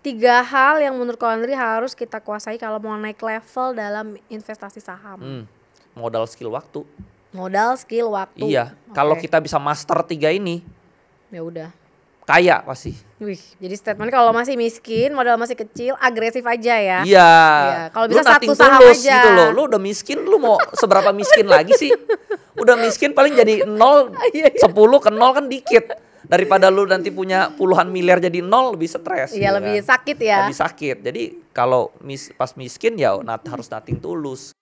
3 hal yang menurut Ko Andri harus kita kuasai kalau mau naik level dalam investasi saham. Modal, skill, waktu. Modal, skill, waktu. Iya, kalau kita bisa master 3 ini, ya udah. Kaya pasti. Wih, jadi statement kalau masih miskin, modal masih kecil, agresif aja ya. Iya. Kalau bisa lu satu saham tulus aja. gitu loh. Lu udah miskin, lu mau seberapa miskin lagi sih? Udah miskin paling jadi 0, 10 ke 0 kan dikit. Daripada lu nanti punya puluhan miliar jadi 0 lebih stres. Iya, gitu lebih kan. sakit ya. Lebih sakit. Jadi kalau pas miskin ya harus nothing tulus.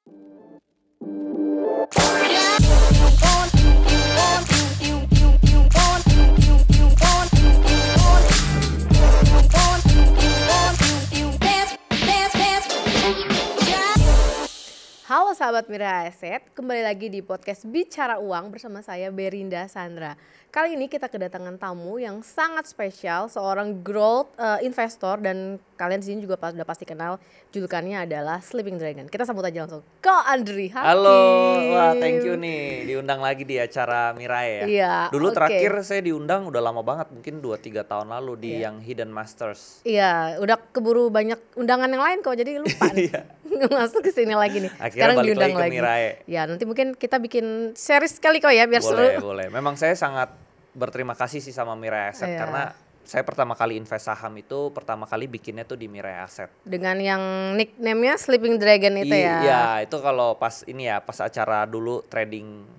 Halo sahabat Mira Aset, kembali lagi di podcast Bicara Uang bersama saya Berinda Sandra. Kali ini kita kedatangan tamu yang sangat spesial, seorang growth investor dan kalian di sini juga udah pasti kenal, julukannya adalah Sleeping Dragon. Kita sambut aja langsung Ko Andri Hakim. Halo, wah thank you nih diundang lagi di acara Mirae ya. Iya, Dulu terakhir saya diundang udah lama banget, mungkin 2-3 tahun lalu di yang Hidden Masters. Iya, udah keburu banyak undangan yang lain kok, jadi lupa nih. Masuk ke sini lagi nih. Akhirnya sekarang balik diundang lagi ke Mirae. Ya, nanti mungkin kita bikin series kali kok ya biar seru. Boleh. Memang saya sangat berterima kasih sih sama Mirae Asset karena saya pertama kali invest saham itu pertama kali bikinnya tuh di Mirae Asset. Dengan yang nickname-nya Sleeping Dragon itu ya. Iya, itu kalau pas ini ya, pas acara dulu trading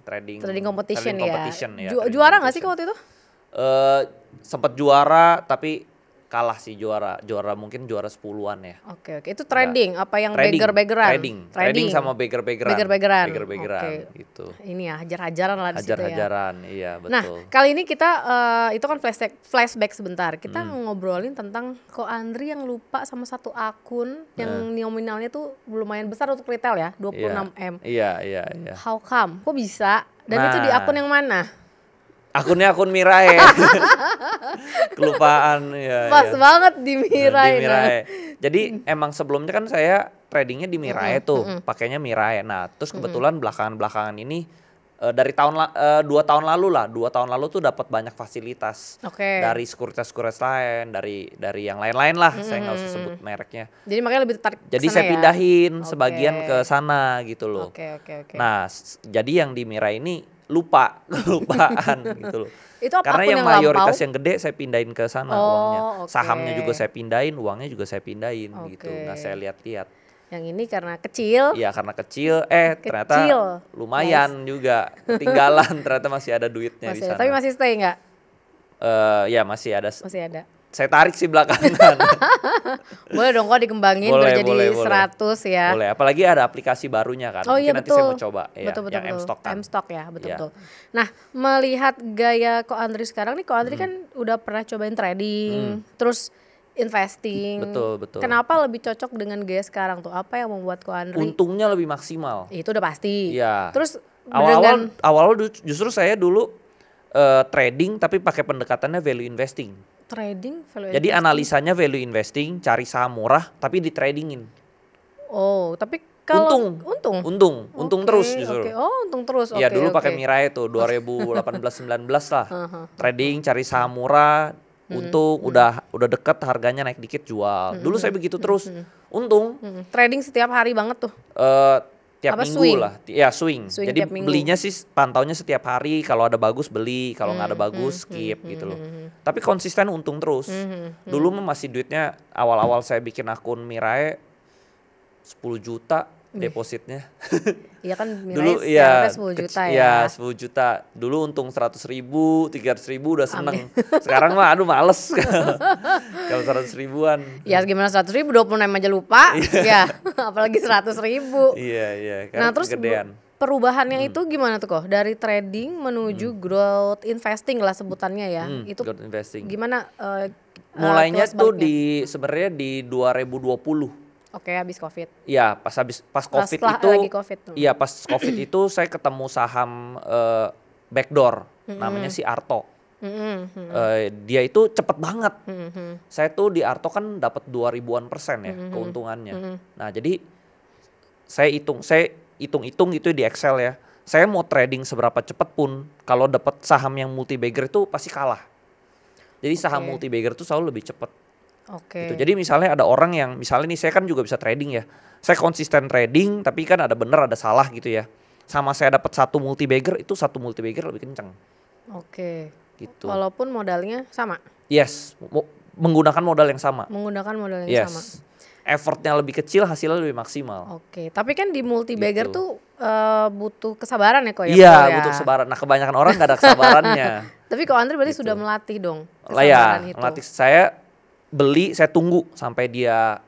competition ya. Juara enggak sih waktu itu? Sempat juara tapi kalah sih juara mungkin juara 10-an ya. Oke. Itu trading apa yang beggar-beggeran? Trading sama beggar-beggeran gitu. Ini ya hajar-hajaran lah di situ ya. Hajar-hajaran, iya betul. Nah, kali ini kita itu kan flashback sebentar. Kita ngobrolin tentang Ko Andri yang lupa sama satu akun yang nominalnya tuh lumayan besar untuk retail ya, 26M. Iya. How come? Kok bisa? Dan itu di akun yang mana? Akunnya akun Mirae. Kelupaan ya. Pas banget di Mirae. Jadi emang sebelumnya kan saya tradingnya di Mirae tuh, pakainya Mirae. Nah, terus kebetulan belakangan ini dari 2 tahun lalu tuh dapat banyak fasilitas dari sekuritas lain, dari yang lain-lain lah. Saya nggak usah sebut mereknya. Jadi makanya lebih tertarik. Jadi saya pindahin sebagian ke sana gitu loh. Oke. Nah, jadi yang di Mirae ini kelupaan gitu loh. Itu karena yang mayoritas yang gede saya pindahin ke sana uangnya. Sahamnya juga saya pindahin, uangnya juga saya pindahin gitu. Nah, saya lihat-lihat. Yang ini karena kecil. Iya, karena kecil. Ternyata lumayan juga. Ketinggalan, ternyata masih ada duitnya di sana. Tapi masih stay nggak? Ya masih ada. Masih ada. Saya tarik sih belakangan. Boleh dong kok dikembangin biar jadi 100 ya. Boleh, apalagi ada aplikasi barunya kan. Mungkin nanti saya mau coba betul. Yang M-Stock kan. M-Stock ya, betul. Nah, melihat gaya Ko Andri sekarang nih, Ko Andri kan udah pernah cobain trading, terus investing. Betul. Kenapa lebih cocok dengan gaya sekarang tuh? Apa yang membuat Ko Andri? Untungnya lebih maksimal. Itu udah pasti. Iya. Terus awal justru saya dulu trading tapi pakai pendekatannya value investing. Jadi analisanya value investing, cari saham murah tapi di tradingin. Oh, tapi kalau untung terus justru. Untung terus. Iya, dulu pakai Mirae tuh 2018-19 lah. Trading, cari saham murah, untung, udah deket harganya naik dikit jual. Dulu saya begitu terus. Untung. Trading setiap hari banget tuh. Tiap minggu lah, ya swing. Jadi belinya sih pantaunya setiap hari, kalau ada bagus beli, kalau nggak ada bagus skip gitu loh. Tapi konsisten untung terus. Dulu masih duitnya awal-awal saya bikin akun Mirae 10 juta depositnya. Iya kan Mirae 10 juta ya. Iya 10 juta. Dulu untung 100.000, 300.000 udah seneng. Sekarang mah aduh males kalau 100.000-an. Ya gimana 100.000, 26 aja lupa. Ya apalagi 100.000. Iya. Nah terus kegedean. Perubahannya itu gimana tuh kok? Dari trading menuju growth investing lah sebutannya ya. Itu growth investing. Gimana? Mulainya tuh sebenarnya di 2020. Oke, habis COVID. Iya, pas COVID itu. Lagi COVID. Iya, pas COVID itu saya ketemu saham backdoor, namanya si Arto. Dia itu cepet banget. Saya tuh di Arto kan dapat 2000-an% ya keuntungannya. Nah, jadi saya hitung gitu di Excel ya. Saya mau trading seberapa cepet pun, kalau dapat saham yang multi bagger itu pasti kalah. Jadi saham multi bagger itu selalu lebih cepet. Oke. Gitu. Jadi misalnya ada orang yang misalnya nih saya kan juga bisa trading ya. Saya konsisten trading tapi kan ada bener ada salah gitu ya. Sama saya dapat satu multi bagger itu satu multi bagger lebih kenceng. Oke. Gitu. Walaupun modalnya sama. Yes, menggunakan modal yang sama. Menggunakan modal yang sama. Effortnya lebih kecil, hasilnya lebih maksimal. Oke, tapi kan di multi bagger Gitu. tuh butuh kesabaran ya kok ya? Iya, ya? butuh kesabaran. Nah, kebanyakan orang nggak ada kesabarannya. Tapi kok Andre berarti Gitu. sudah melatih dong Lah ya, kesabaran itu. melatih. Saya beli, saya tunggu sampai dia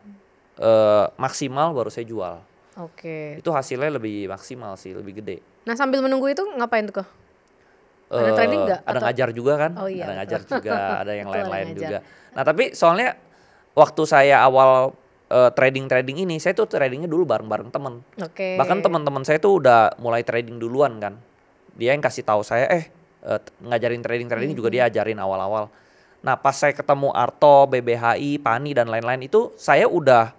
maksimal baru saya jual. Oke. Itu hasilnya lebih maksimal sih, lebih gede. Nah sambil menunggu itu ngapain tuh kok? Ada trading nggak? Ada Atau- ngajar juga kan? Oh iya, Ada ngajar juga, ada yang Betul, lain-lain ngajar. juga. Nah tapi soalnya waktu saya awal trading ini, saya tuh tradingnya dulu bareng-bareng temen. Oke. Bahkan teman-teman saya tuh udah mulai trading duluan kan. Dia yang kasih tahu saya, ngajarin trading juga dia ajarin awal-awal. Nah pas saya ketemu Arto, BBHI, Pani dan lain-lain itu saya udah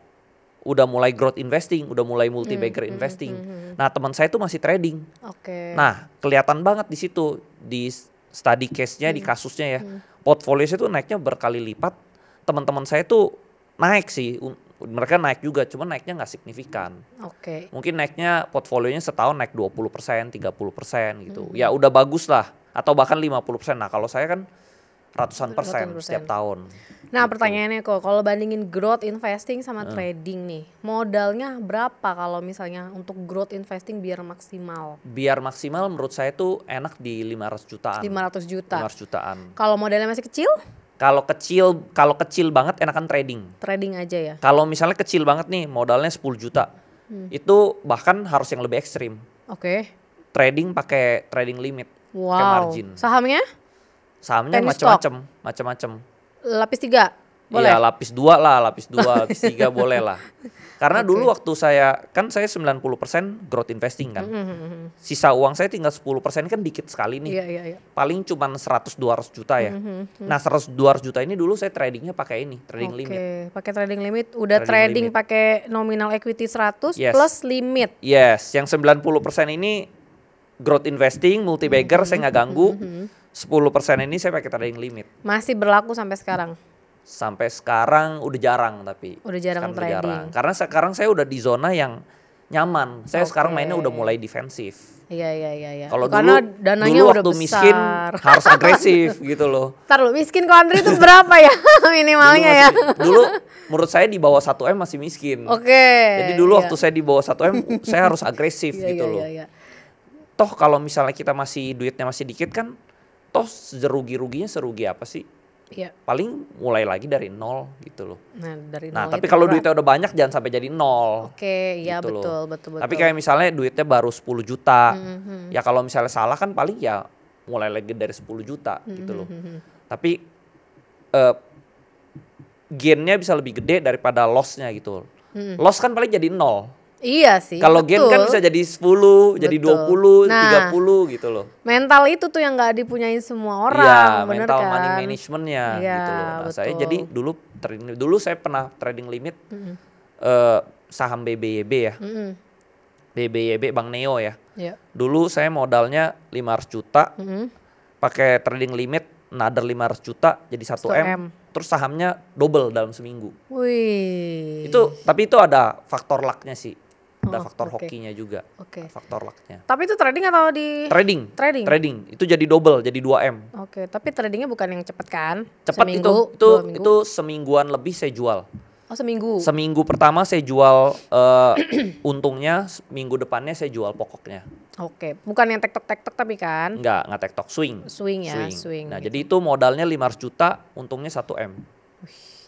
mulai growth investing, udah mulai multi bagger investing. Nah teman saya tuh masih trading. Oke. Nah kelihatan banget di situ di study case-nya, di kasusnya ya, portfolio saya tuh naiknya berkali lipat. Teman-teman saya tuh naik sih, mereka naik juga, cuman naiknya nggak signifikan. Oke. Mungkin naiknya portfolionya setahun naik 20%, 30% gitu. Ya udah bagus lah, atau bahkan 50%. Nah kalau saya kan ratusan persen setiap tahun. Nah Gitu. pertanyaannya kok, kalau bandingin growth investing sama trading nih, modalnya berapa kalau misalnya untuk growth investing biar maksimal? Biar maksimal menurut saya tuh enak di 500 jutaan. 500 juta. 500 jutaan. Kalau modalnya masih kecil, Kalau kecil banget enakan trading. trading aja ya. Kalau misalnya kecil banget nih modalnya 10 juta. Itu bahkan harus yang lebih ekstrim. Oke. Trading pakai trading limit, pakai Wow. margin. Sahamnya Sahamnya penny macam-macam. lapis 3 boleh? Iya, lapis 2 lah, lapis 2, lapis 3 boleh lah. Karena dulu waktu saya 90% growth investing kan. Sisa uang saya tinggal 10% kan dikit sekali nih. Iya. Paling cuman 100-200 juta ya. Nah 100-200 juta ini dulu saya tradingnya pakai ini, trading limit. Oke, pakai trading limit. Udah Trading trading limit. pakai nominal equity 100 Yes. plus limit. Yes, yang 90% ini growth investing, multi bagger saya nggak ganggu. 10% ini saya pakai trading limit. Masih berlaku sampai sekarang. Sampai sekarang udah jarang tapi. Udah jarang Sekarang trading. Karena sekarang saya udah di zona yang nyaman. Saya sekarang mainnya udah mulai defensif. Iya. Kalau Karena dulu dananya dulu udah waktu besar. miskin harus agresif gitu loh. Ntar lu miskin kok Andri itu berapa ya minimalnya ya? Dulu menurut saya di bawah 1M masih miskin. Oke. Jadi dulu iya. waktu saya di bawah 1M saya harus agresif gitu loh. Iya. Toh kalau misalnya kita masih duitnya masih dikit kan, toh serugi-ruginya serugi apa sih? Iya. Paling mulai lagi dari nol gitu loh. Nah, dari Nah nol tapi itu kalau berat. duitnya udah banyak jangan sampai jadi nol. Oke, iya Gitu loh. betul. Tapi kayak misalnya duitnya baru 10 juta, ya kalau misalnya salah kan paling ya mulai lagi dari 10 juta gitu loh. Tapi gainnya bisa lebih gede daripada lossnya gitu. Loss kan paling jadi nol. Iya sih. Kalau gain kan bisa jadi 10, jadi Betul. 20, Nah, 30 gitu loh. mental itu tuh yang nggak dipunyain semua Iya, orang, bener mental kan? money managementnya Iya, gitu loh. Nah, saya betul. jadi dulu saya pernah trading limit saham BBYB ya. BBYB Bank Neo ya. Iya. Dulu saya modalnya 500 juta. Pakai trading limit another 500 juta jadi 1 M. 1M. Terus sahamnya double dalam seminggu. Wih. Tapi itu ada faktor lucknya sih. Ada Oh, faktor oke. hokinya juga. Oke. Faktor lucknya. Tapi itu trading atau di Trading. Trading. Itu jadi double, jadi 2M. Oke, tapi tradingnya bukan yang cepet kan? Cepat Seminggu, itu 2 minggu. itu semingguan lebih saya jual. Oh, seminggu. Seminggu pertama saya jual untungnya, minggu depannya saya jual pokoknya. Oke, bukan yang tektok tapi kan? Enggak tektok, swing. Swing ya, swing Nah, gitu. jadi itu modalnya 500 juta, untungnya 1M.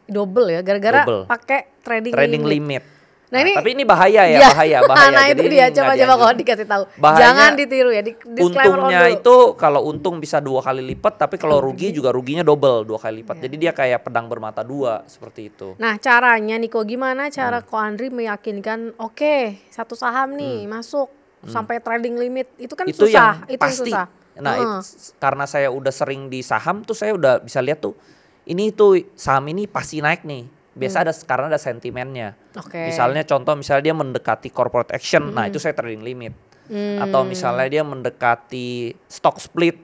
Double ya, gara-gara Double. pakai Trading limit. Nah, ini tapi ini bahaya ya, Iya. bahaya. Nah, Jadi itu ini dia, nggak coba dianjur. kok dikasih tahu. Bahayanya, Jangan ditiru ya, disclaimer untungnya dulu. itu kalau untung bisa 2 kali lipat, tapi kalau rugi juga ruginya double 2 kali lipat. Iya. Jadi dia kayak pedang bermata dua seperti itu. Nah, caranya Niko gimana cara Ko Andri meyakinkan oke, satu saham nih masuk sampai trading limit. Itu kan Itu susah, yang itu pasti. yang susah. Nah, karena saya udah sering di saham tuh saya udah bisa lihat tuh ini tuh saham ini pasti naik nih. Biasa karena ada sentimennya. Oke. Misalnya dia mendekati corporate action, nah itu saya trading limit. Atau misalnya dia mendekati stock split,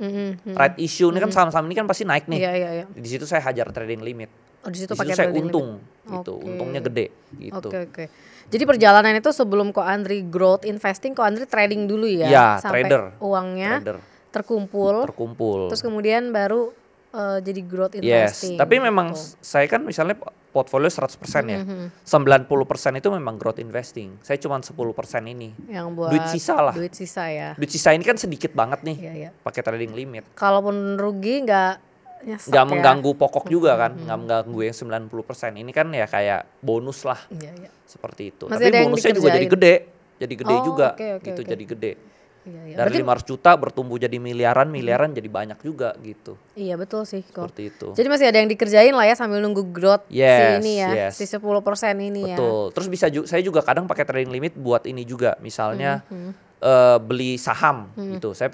right issue, ini kan saham-saham ini kan pasti naik nih. Iya. Di situ saya hajar trading limit. Oh, di situ Di situ pakai saya trading limit. untung gitu, Oke. untungnya gede gitu. Oke. Jadi perjalanan itu sebelum Ko Andri growth investing, Ko Andri trading dulu ya, Ya, sampai trader. uangnya Trader terkumpul, terkumpul. terus kemudian baru jadi growth Yes, investing. tapi memang gitu. saya kan misalnya portfolio 100% ya. 90% itu memang growth investing. Saya cuma 10% ini. Yang buat Duit sisa lah. duit sisa ya. Duit sisa ini kan sedikit banget nih. Iya. Pakai trading limit. Kalaupun rugi nggak nyesek Nggak ya. mengganggu pokok juga kan, nggak mengganggu yang 90%. Ini kan ya kayak bonus lah. Iya. Seperti itu. Masih Tapi ada yang bonusnya juga jadi dikerjain? gede. Jadi gede Oh, juga oke. gitu, jadi gede. Iya. Dari Berarti 500 juta bertumbuh jadi miliaran jadi banyak juga gitu. iya betul sih kok. Seperti itu. Jadi masih ada yang dikerjain lah ya sambil nunggu growth si ini ya, Yes. si 10% ini ya. Betul. Terus saya juga kadang pakai trading limit buat ini juga. Misalnya beli saham gitu. Saya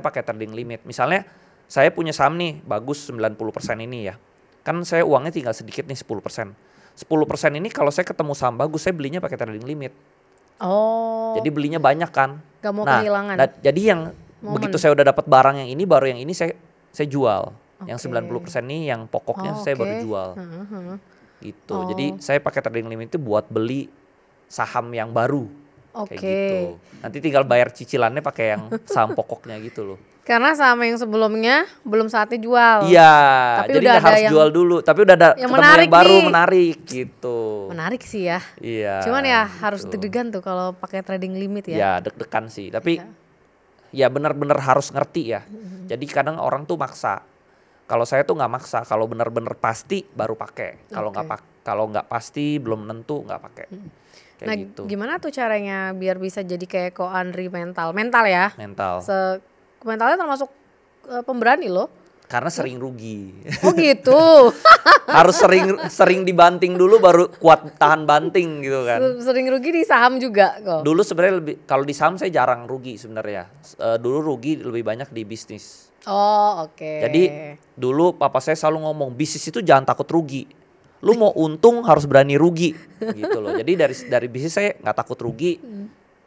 pakai trading limit. Misalnya saya punya saham nih bagus 90% ini ya. Kan saya uangnya tinggal sedikit nih 10%. 10% ini kalau saya ketemu saham bagus saya belinya pakai trading limit. Oh. Jadi belinya banyak kan. Gak mau kehilangan. Jadi yang begitu saya udah dapat barang yang ini baru yang ini saya jual. Yang 90% ini yang pokoknya saya baru jual. Gitu. Jadi saya pakai trading limit itu buat beli saham yang baru. Kayak gitu. Nanti tinggal bayar cicilannya pakai yang saham pokoknya gitu loh. Karena saham yang sebelumnya belum saatnya jual. Iya, Tapi jadi udah nggak ada harus yang- jual dulu. Tapi udah ada yang ketemu menarik yang baru nih. menarik gitu. Menarik sih ya. Iya. Cuman ya harus gitu. deg-degan tuh kalau pakai trading limit ya. Ya deg-degan sih. Tapi ya benar-benar harus ngerti ya. Jadi kadang orang tuh maksa. Kalau saya tuh nggak maksa. Kalau benar-benar pasti baru pakai. Kalau nggak pasti belum tentu nggak pakai. Kayak Nah, gitu. gimana tuh caranya biar bisa jadi kayak Ko Andri mental ya? Mental. Mentalnya termasuk pemberani loh. Karena sering rugi. Oh gitu. Harus sering dibanting dulu baru kuat tahan banting gitu kan. Sering rugi di saham juga kok. Dulu sebenarnya kalau di saham saya jarang rugi sebenarnya. Dulu rugi lebih banyak di bisnis. Oh oke. Jadi dulu papa saya selalu ngomong bisnis itu jangan takut rugi. Lu mau untung harus berani rugi gitu loh. Jadi dari bisnis saya nggak takut rugi.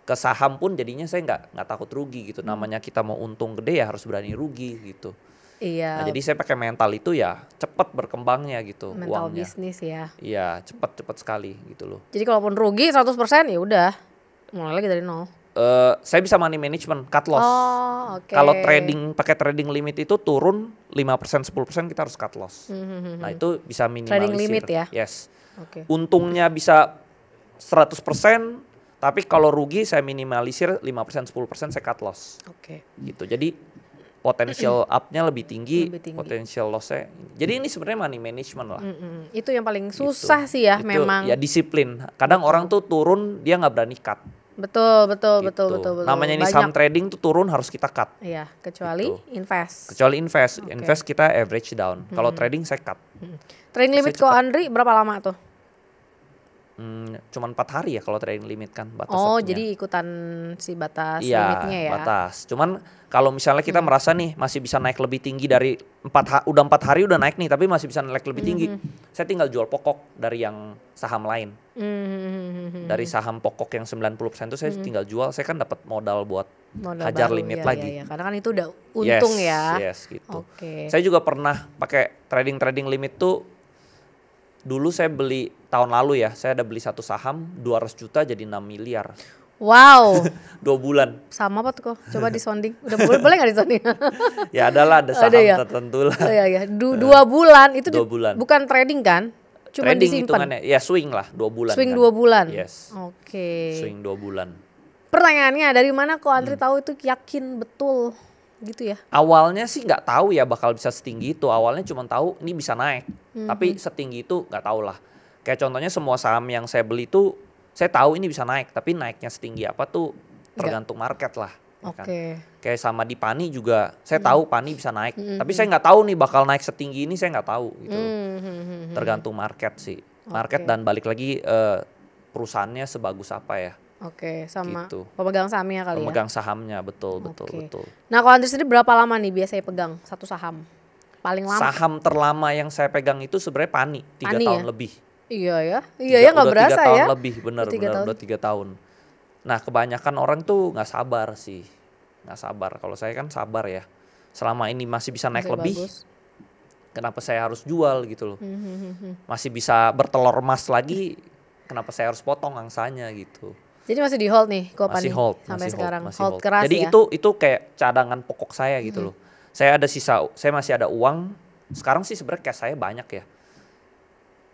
Ke saham pun jadinya saya nggak takut rugi gitu. Namanya kita mau untung gede ya harus berani rugi gitu. Iya. Nah, jadi saya pakai mental itu ya cepat berkembangnya gitu Mental uangnya. bisnis ya. Iya cepat sekali gitu loh. Jadi kalaupun rugi 100% ya udah mulai lagi dari nol. Saya bisa money management, cut loss. Oh oke. Kalau pakai trading limit itu turun 5% 10% kita harus cut loss. Nah itu bisa minimalisir. Trading limit ya? Yes. Oke. Untungnya bisa 100%, tapi kalau rugi saya minimalisir 5% 10% saya cut loss. Oke. Gitu. Jadi potential up-nya lebih tinggi, Lebih tinggi. potential loss-nya. Jadi ini sebenarnya money management lah. Itu yang paling susah sih ya Itu, memang. ya disiplin. Kadang orang tuh turun dia nggak berani cut. Betul. Gitu. Namanya ini saham trading tuh turun harus kita cut. Iya, kecuali Gitu. invest. Kecuali invest kita average down. Kalau trading saya cut. Trading limit Ko Andri berapa lama tuh? Cuman 4 hari ya kalau trading limit kan batas Oh, waktunya. jadi ikutan si batas Iya, limitnya ya. batas. Cuman kalau misalnya kita merasa nih masih bisa naik lebih tinggi dari udah 4 hari udah naik nih tapi masih bisa naik lebih tinggi. Saya tinggal jual pokok dari yang saham lain. Dari saham pokok yang 90% itu saya tinggal jual, saya kan dapat modal buat Modal hajar baru, limit ya, lagi. ya. Karena kan itu udah untung ya. Yes, gitu. Oke. Saya juga pernah pakai trading limit tuh. Dulu saya beli tahun lalu ya, saya ada beli satu saham 200 juta jadi 6 miliar. Wow. 2 bulan. Sama apa tuh kok? Coba disonding. Udah boleh nggak disonding? Ya ada saham ya? tertentu lah. Oh iya. 2 bulan itu 2 bulan. bukan trading kan? Cuma Trading disimpan. hitungannya, ya swing lah 2 bulan. Swing kan. 2 bulan. Yes. Oke. Swing 2 bulan. Pertanyaannya dari mana kok Andri tahu itu yakin betul gitu ya? Awalnya sih nggak tahu ya bakal bisa setinggi itu. Awalnya cuma tahu ini bisa naik. Tapi setinggi itu nggak tahu lah. Kayak contohnya semua saham yang saya beli tuh saya tahu ini bisa naik. Tapi naiknya setinggi apa tuh tergantung market lah. Ya kan? Oke. Kayak sama di Pani juga saya tahu Pani bisa naik. Tapi saya nggak tahu nih bakal naik setinggi ini saya nggak tahu gitu. Tergantung market sih. Market Oke. dan balik lagi perusahaannya sebagus apa ya. Oke, sama Gitu. pemegang sahamnya kali ya. Pemegang sahamnya betul. Oke. Nah, kalau Andri sendiri berapa lama nih biasanya pegang satu saham? Paling lama? Saham terlama yang saya pegang itu sebenarnya Pani, 3 Pani tahun ya? lebih. Iya ya. Iya ya nggak berasa 3 tahun ya. lebih, benar Udah 3 tahun. udah 3 tahun. Nah, kebanyakan orang tuh nggak sabar sih. Nggak sabar. Kalau saya kan sabar ya. Selama ini masih bisa naik Masih lebih, bagus. kenapa saya harus jual gitu loh. Masih bisa bertelur emas lagi, kenapa saya harus potong angsanya gitu. Jadi masih di hold nih Kopani Masih hold sampai masih sekarang. masih Hold keras Jadi ya. itu kayak cadangan pokok saya gitu loh. Saya masih ada uang. Sekarang sih sebenarnya cash saya banyak ya.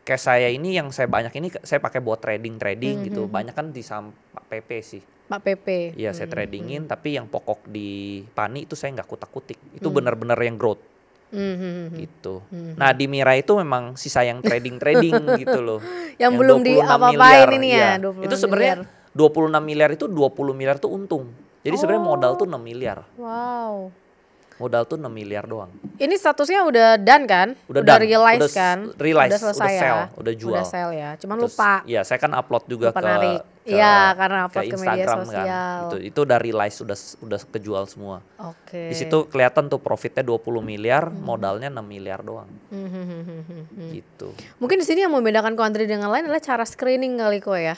Cash saya ini yang saya banyak ini saya pakai buat trading gitu. Banyak kan di saham Pak PP sih. Pak PP. Iya saya tradingin, tapi yang pokok di Pani itu saya nggak kutak-kutik. Itu benar-benar yang growth. Gitu. Nah di Mira itu memang sisa yang trading gitu loh. Yang belum 26 apa-apain miliar, ini iya. ya, 26 Itu sebenarnya miliar. 26 miliar itu 20 miliar tuh untung. Jadi sebenarnya modal tuh 6 miliar. Wow. Modal tuh 6 miliar doang. Ini statusnya udah done kan? Udah done. realize Udah kan? realize, Udah selesai udah sell, ya? udah jual. Udah sell ya, cuman Terus, lupa. Iya, saya kan upload juga Lupa ke narik. Iya, karena upload ke media Instagram sosial. kan. Itu udah realize, udah kejual semua. Oke. Di situ kelihatan tuh profitnya 20 miliar, modalnya 6 miliar doang. Gitu. Mungkin di sini yang membedakan Ko Andri dengan lain adalah cara screening kali Ko ya.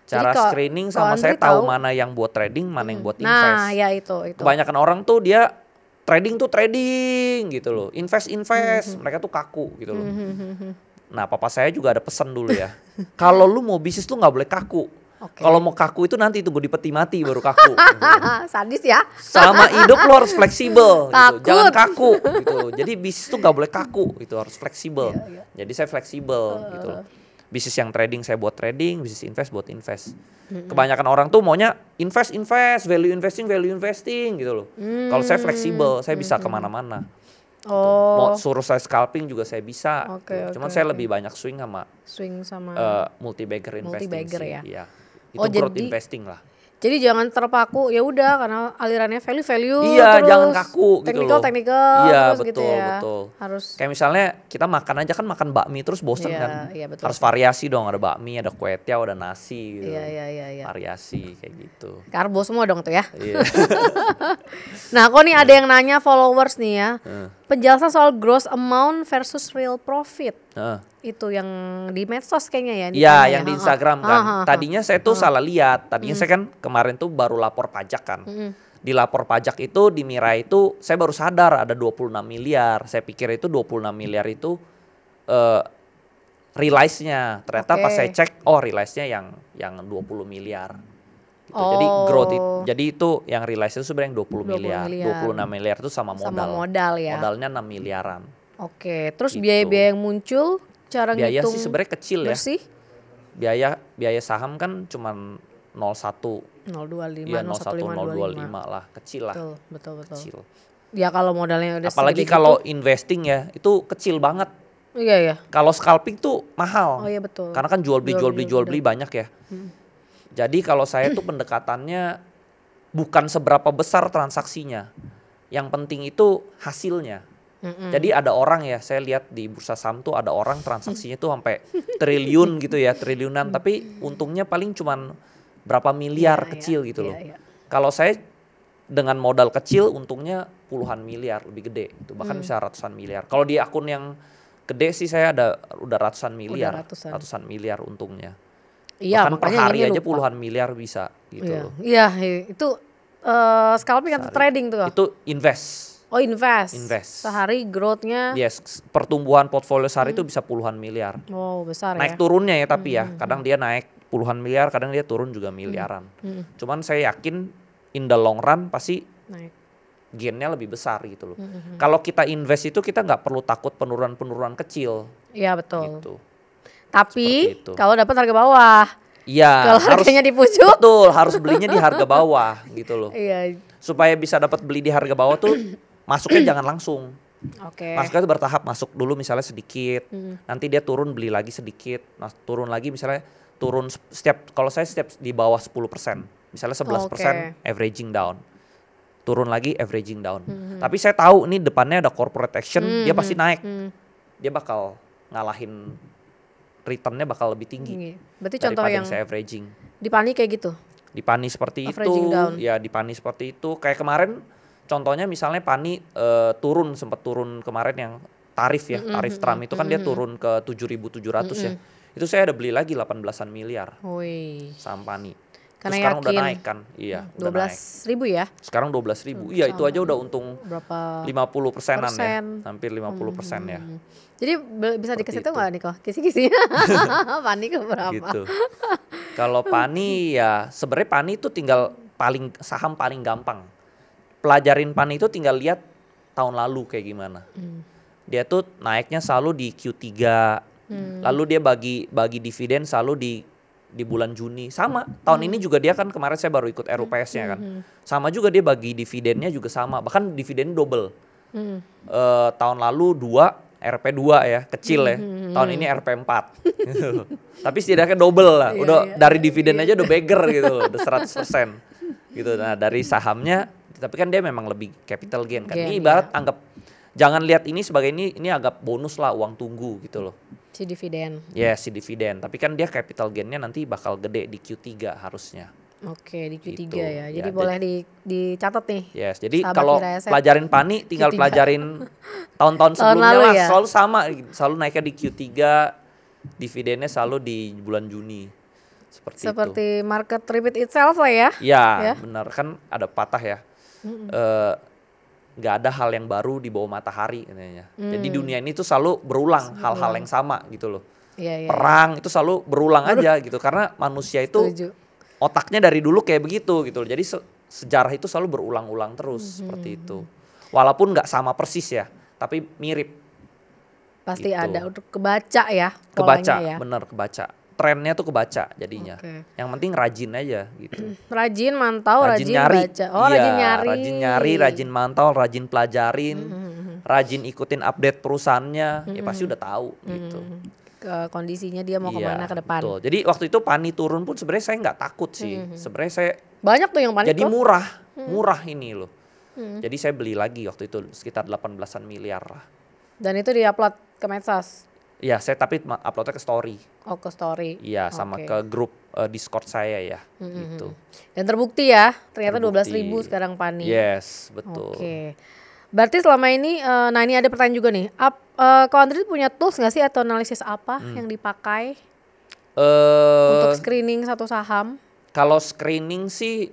Cara Jadi screening Ko sama Andri saya tahu mana yang buat trading, mana yang buat invest. Nah, ya itu. Kebanyakan orang tuh dia trading gitu loh. Invest. Mereka tuh kaku gitu loh. Nah papa saya juga ada pesan dulu ya. Kalau lu mau bisnis tuh gak boleh kaku. Okay. Kalau mau kaku itu nanti tunggu di peti mati baru kaku. Sadis ya. Sama hidup lu harus fleksibel gitu. Takut. Jangan kaku gitu. Jadi bisnis tuh gak boleh kaku gitu, harus fleksibel. Jadi saya fleksibel gitu loh. Bisnis yang trading saya buat trading, bisnis invest buat invest. Kebanyakan orang tuh maunya invest, value investing gitu loh. Kalau saya fleksibel, saya bisa kemana-mana. Mau suruh saya scalping juga saya bisa. Cuman saya lebih banyak swing sama multi bagger investing sih. ya. Iya. Itu growth investing lah. Jadi jangan terpaku ya udah karena alirannya value Iya, terus jangan kaku gitu loh. Technical iya, terus betul, gitu ya. betul. Harus kayak misalnya kita makan aja kan makan bakmi terus bosen Iya, kan. iya, betul. Harus variasi dong, ada bakmi, ada kue tiaw, ada nasi gitu. Iya. Variasi kayak gitu. Karbo semua dong tuh ya. Iya. Nah, kok nih ada yang nanya followers nih ya. Penjelasan soal gross amount versus real profit. Itu yang di medsos kayaknya ya. Iya, yang di Instagram kan. Tadinya saya tuh salah lihat. Tadinya saya kan kemarin tuh baru lapor pajak kan. Di lapor pajak itu di Mira itu saya baru sadar ada 26 miliar. Saya pikir itu 26 miliar itu realize-nya. Ternyata pas saya cek, realize-nya yang 20 miliar. Gitu. Jadi growth jadi itu yang realize itu sebenarnya yang 20 miliar. 26 miliar itu sama modal. Sama modal ya. Modalnya 6 miliaran. Oke, terus Gitu. biaya-biaya yang muncul cara Biaya ngitung sih sebenarnya kecil bersih? ya. Biaya saham kan cuman 01. 025, Iya 015, 0,1 0,25 lah, kecil lah. Betul. Kecil. Ya kalau modalnya udah Apalagi segede kalau gitu, investing ya, itu kecil banget. iya. Kalau scalping tuh mahal. Oh iya betul. Karena kan jual beli banyak ya. Jadi kalau saya tuh pendekatannya bukan seberapa besar transaksinya. Yang penting itu hasilnya. Jadi ada orang ya, saya lihat di bursa saham tuh ada orang transaksinya tuh sampai triliun gitu ya, triliunan, tapi untungnya paling cuman berapa miliar kecil gitu loh. Kalau saya dengan modal kecil untungnya puluhan miliar, lebih gede itu, bahkan bisa ratusan miliar. Kalau di akun yang gede sih saya udah ratusan miliar, ratusan miliar untungnya. Iya, bahkan per hari aja puluhan miliar bisa gitu loh. Iya, itu scalping atau trading tuh? Itu invest. Oh invest. Sehari growth-nya. Yes, pertumbuhan portfolio sehari itu bisa puluhan miliar. Oh besar naik turunnya ya tapi ya, kadang dia naik puluhan miliar, kadang dia turun juga miliaran. Cuman saya yakin in the long run pasti naik. Gainnya lebih besar gitu loh. Kalau kita invest itu kita nggak perlu takut penurunan kecil. Iya betul. Gitu. Tapi kalau dapat harga bawah. Iya. Kalau harganya di pucuk. Betul, harus belinya di harga bawah gitu loh. Iya. Supaya bisa dapat beli di harga bawah tuh masuknya jangan langsung. Masuknya tuh bertahap, masuk dulu misalnya sedikit. Nanti dia turun beli lagi sedikit. Nah, turun lagi misalnya kalau saya setiap di bawah 10%. Misalnya 11% averaging down. Turun lagi averaging down. Tapi saya tahu ini depannya ada corporate action, dia pasti naik. Dia bakal ngalahin returnnya bakal lebih tinggi. Berarti contoh yang saya averaging. Di Pani kayak gitu? Di Pani seperti averaging itu. Down. Ya di Pani seperti itu. Kayak kemarin contohnya misalnya Pani sempat turun kemarin yang tarif ya. Tarif Trump itu kan dia turun ke 7.700 ya. Itu saya ada beli lagi 18-an miliar. Wih. Saham Pani. Karena Terus sekarang udah yakin. naik kan. Iya, udah naik. 12.000 ya? Sekarang 12.000. Iya, itu sama. aja udah untung Berapa 50%-an ya. persen? Hampir 50% ya. Jadi bisa Seperti dikasih tahu itu. nggak nih kok kisi-kisinya? Pani ke berapa? Gitu. Kalau Pani ya sebenarnya Pani itu tinggal saham paling gampang. Pelajarin Pani itu tinggal lihat tahun lalu kayak gimana. Dia tuh naiknya selalu di Q3. Lalu dia bagi dividen selalu di bulan Juni. Sama, tahun ini juga dia kan kemarin saya baru ikut RUPS-nya kan. Sama juga dia bagi dividennya juga sama, bahkan dividen double. Tahun lalu 2, RP2 ya, kecil ya. Tahun ini RP4. Gitu. Tapi setidaknya double lah. Udah dari dividen aja udah beggar gitu loh, udah 100%. Gitu. Nah, dari sahamnya tapi kan dia memang lebih capital gain kan. Ini ibarat anggap jangan lihat ini sebagai ini anggap bonus lah, uang tunggu gitu loh. Si dividen. Yes, si dividen. Tapi kan dia capital gainnya nanti bakal gede di Q3 harusnya. Oke, di Q3 Gitu. ya. Jadi Ya, boleh dicatat nih. Yes, jadi Sahabat kalau Mira Asset. pelajarin Pani tinggal Q3. pelajarin tahun-tahun sebelumnya lalu lah. ya? Selalu sama, selalu naiknya di Q3, dividennya selalu di bulan Juni. Seperti market repeat itself lah ya. Ya, benar. Kan ada patah ya. Nggak ada hal yang baru di bawah matahari katanya. Jadi dunia ini tuh selalu berulang hal-hal yang sama gitu loh. Perang itu selalu berulang aja gitu. Karena manusia itu otaknya dari dulu kayak begitu gitu loh. Jadi sejarah itu selalu berulang-ulang terus seperti itu. Walaupun nggak sama persis ya, tapi mirip. Pasti gitu. ada untuk kebaca ya. Kebaca, ya. bener kebaca. Trennya tuh kebaca jadinya. Yang penting rajin aja gitu. Rajin mantau, rajin nyari. baca. Oh, Iya, rajin nyari. Rajin nyari, rajin mantau, rajin pelajarin, rajin ikutin update perusahaannya, ya pasti udah tahu gitu. Ke kondisinya dia mau kemana ke depan. Betul. Jadi waktu itu Pani turun pun sebenarnya saya nggak takut sih. Sebenarnya saya banyak tuh yang panik jadi kok. murah ini loh. Jadi saya beli lagi waktu itu sekitar 18-an miliar lah. Dan itu diupload ke medsos? Iya, saya tapi uploadnya ke story. Oh, ke story. Iya, sama ke grup Discord saya ya, gitu. Dan terbukti ya, ternyata 12.000 sekarang Pani. Yes, betul. Oke. Berarti selama ini, nah ini ada pertanyaan juga nih. Ko Andri punya tools nggak sih atau analisis apa yang dipakai untuk screening satu saham? Kalau screening sih,